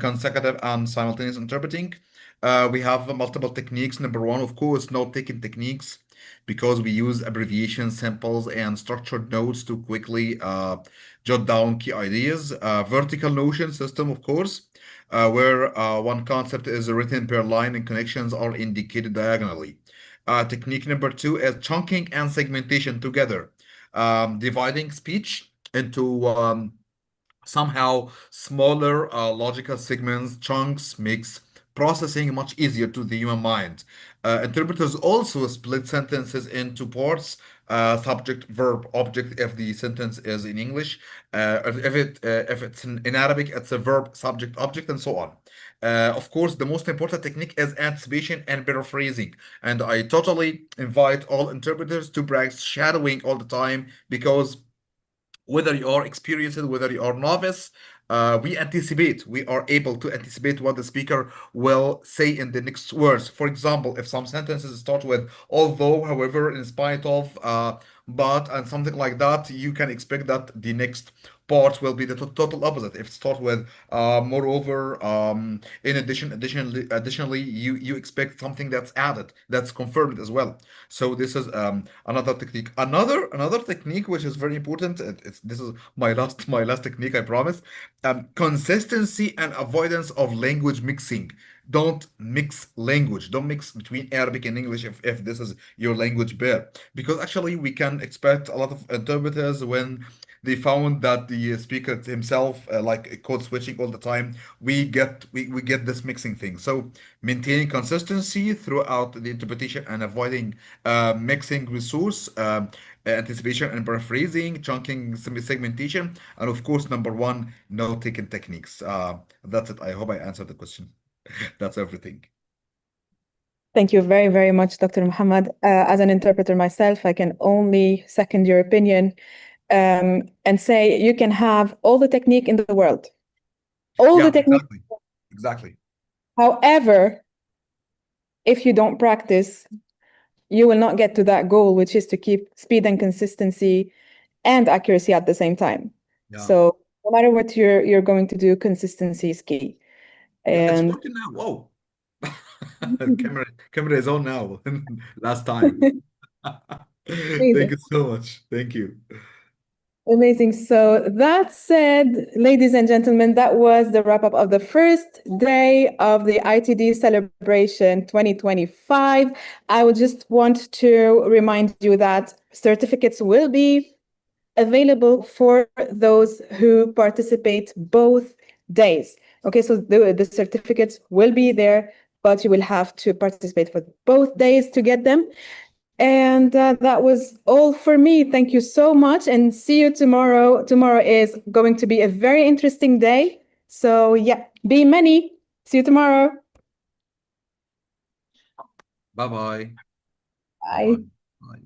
consecutive and simultaneous interpreting. We have multiple techniques. Number one, of course, note-taking techniques, because we use abbreviations, symbols, and structured notes to quickly jot down key ideas. Vertical notion system, of course, where one concept is written per line and connections are indicated diagonally. Technique number two is chunking and segmentation together, dividing speech into somehow smaller logical segments, chunks makes processing much easier to the human mind. Interpreters also split sentences into parts, subject, verb, object if the sentence is in English. If it's in Arabic, it's a verb, subject, object, and so on. Of course, the most important technique is anticipation and paraphrasing. And I totally invite all interpreters to practice shadowing all the time, because whether you are experienced, whether you are novice, we are able to anticipate what the speaker will say in the next words. For example, if some sentences start with although, however, in spite of, but, and something like that, you can expect that the next part will be the total opposite. If it start with moreover, in additionally, you expect something that's added, that's confirmed as well. So this is another technique. Another technique which is very important. This is my last technique, I promise. Consistency and avoidance of language mixing. Don't mix language. Don't mix between Arabic and English if this is your language pair. Because actually we can expect a lot of interpreters when they found that the speaker himself, like code switching all the time, we get this mixing thing. So maintaining consistency throughout the interpretation and avoiding mixing resource, anticipation and paraphrasing, chunking, segmentation, and of course, number one, note-taking techniques. That's it. I hope I answered the question. That's everything. Thank you very, very much, Dr. Muhammad. As an interpreter myself, I can only second your opinion and say you can have all the technique in the world. All Yeah, the technique. exactly. However, if you don't practice, you will not get to that goal, which is to keep speed and consistency and accuracy at the same time. Yeah. So no matter what you're going to do, consistency is key. Yeah, it's And working now. Whoa. Camera is on now. Last time. Thank you so much. Thank you. amazing. So that said, ladies and gentlemen, that was the wrap up of the first day of the ITD Celebration 2025. I would just want to remind you that certificates will be available for those who participate both days. Okay, so the certificates will be there, but you will have to participate for both days to get them. And that was all for me. Thank you so much and see you tomorrow. Tomorrow is going to be a very interesting day. So yeah, be many. See you tomorrow. Bye-bye. Bye. Bye.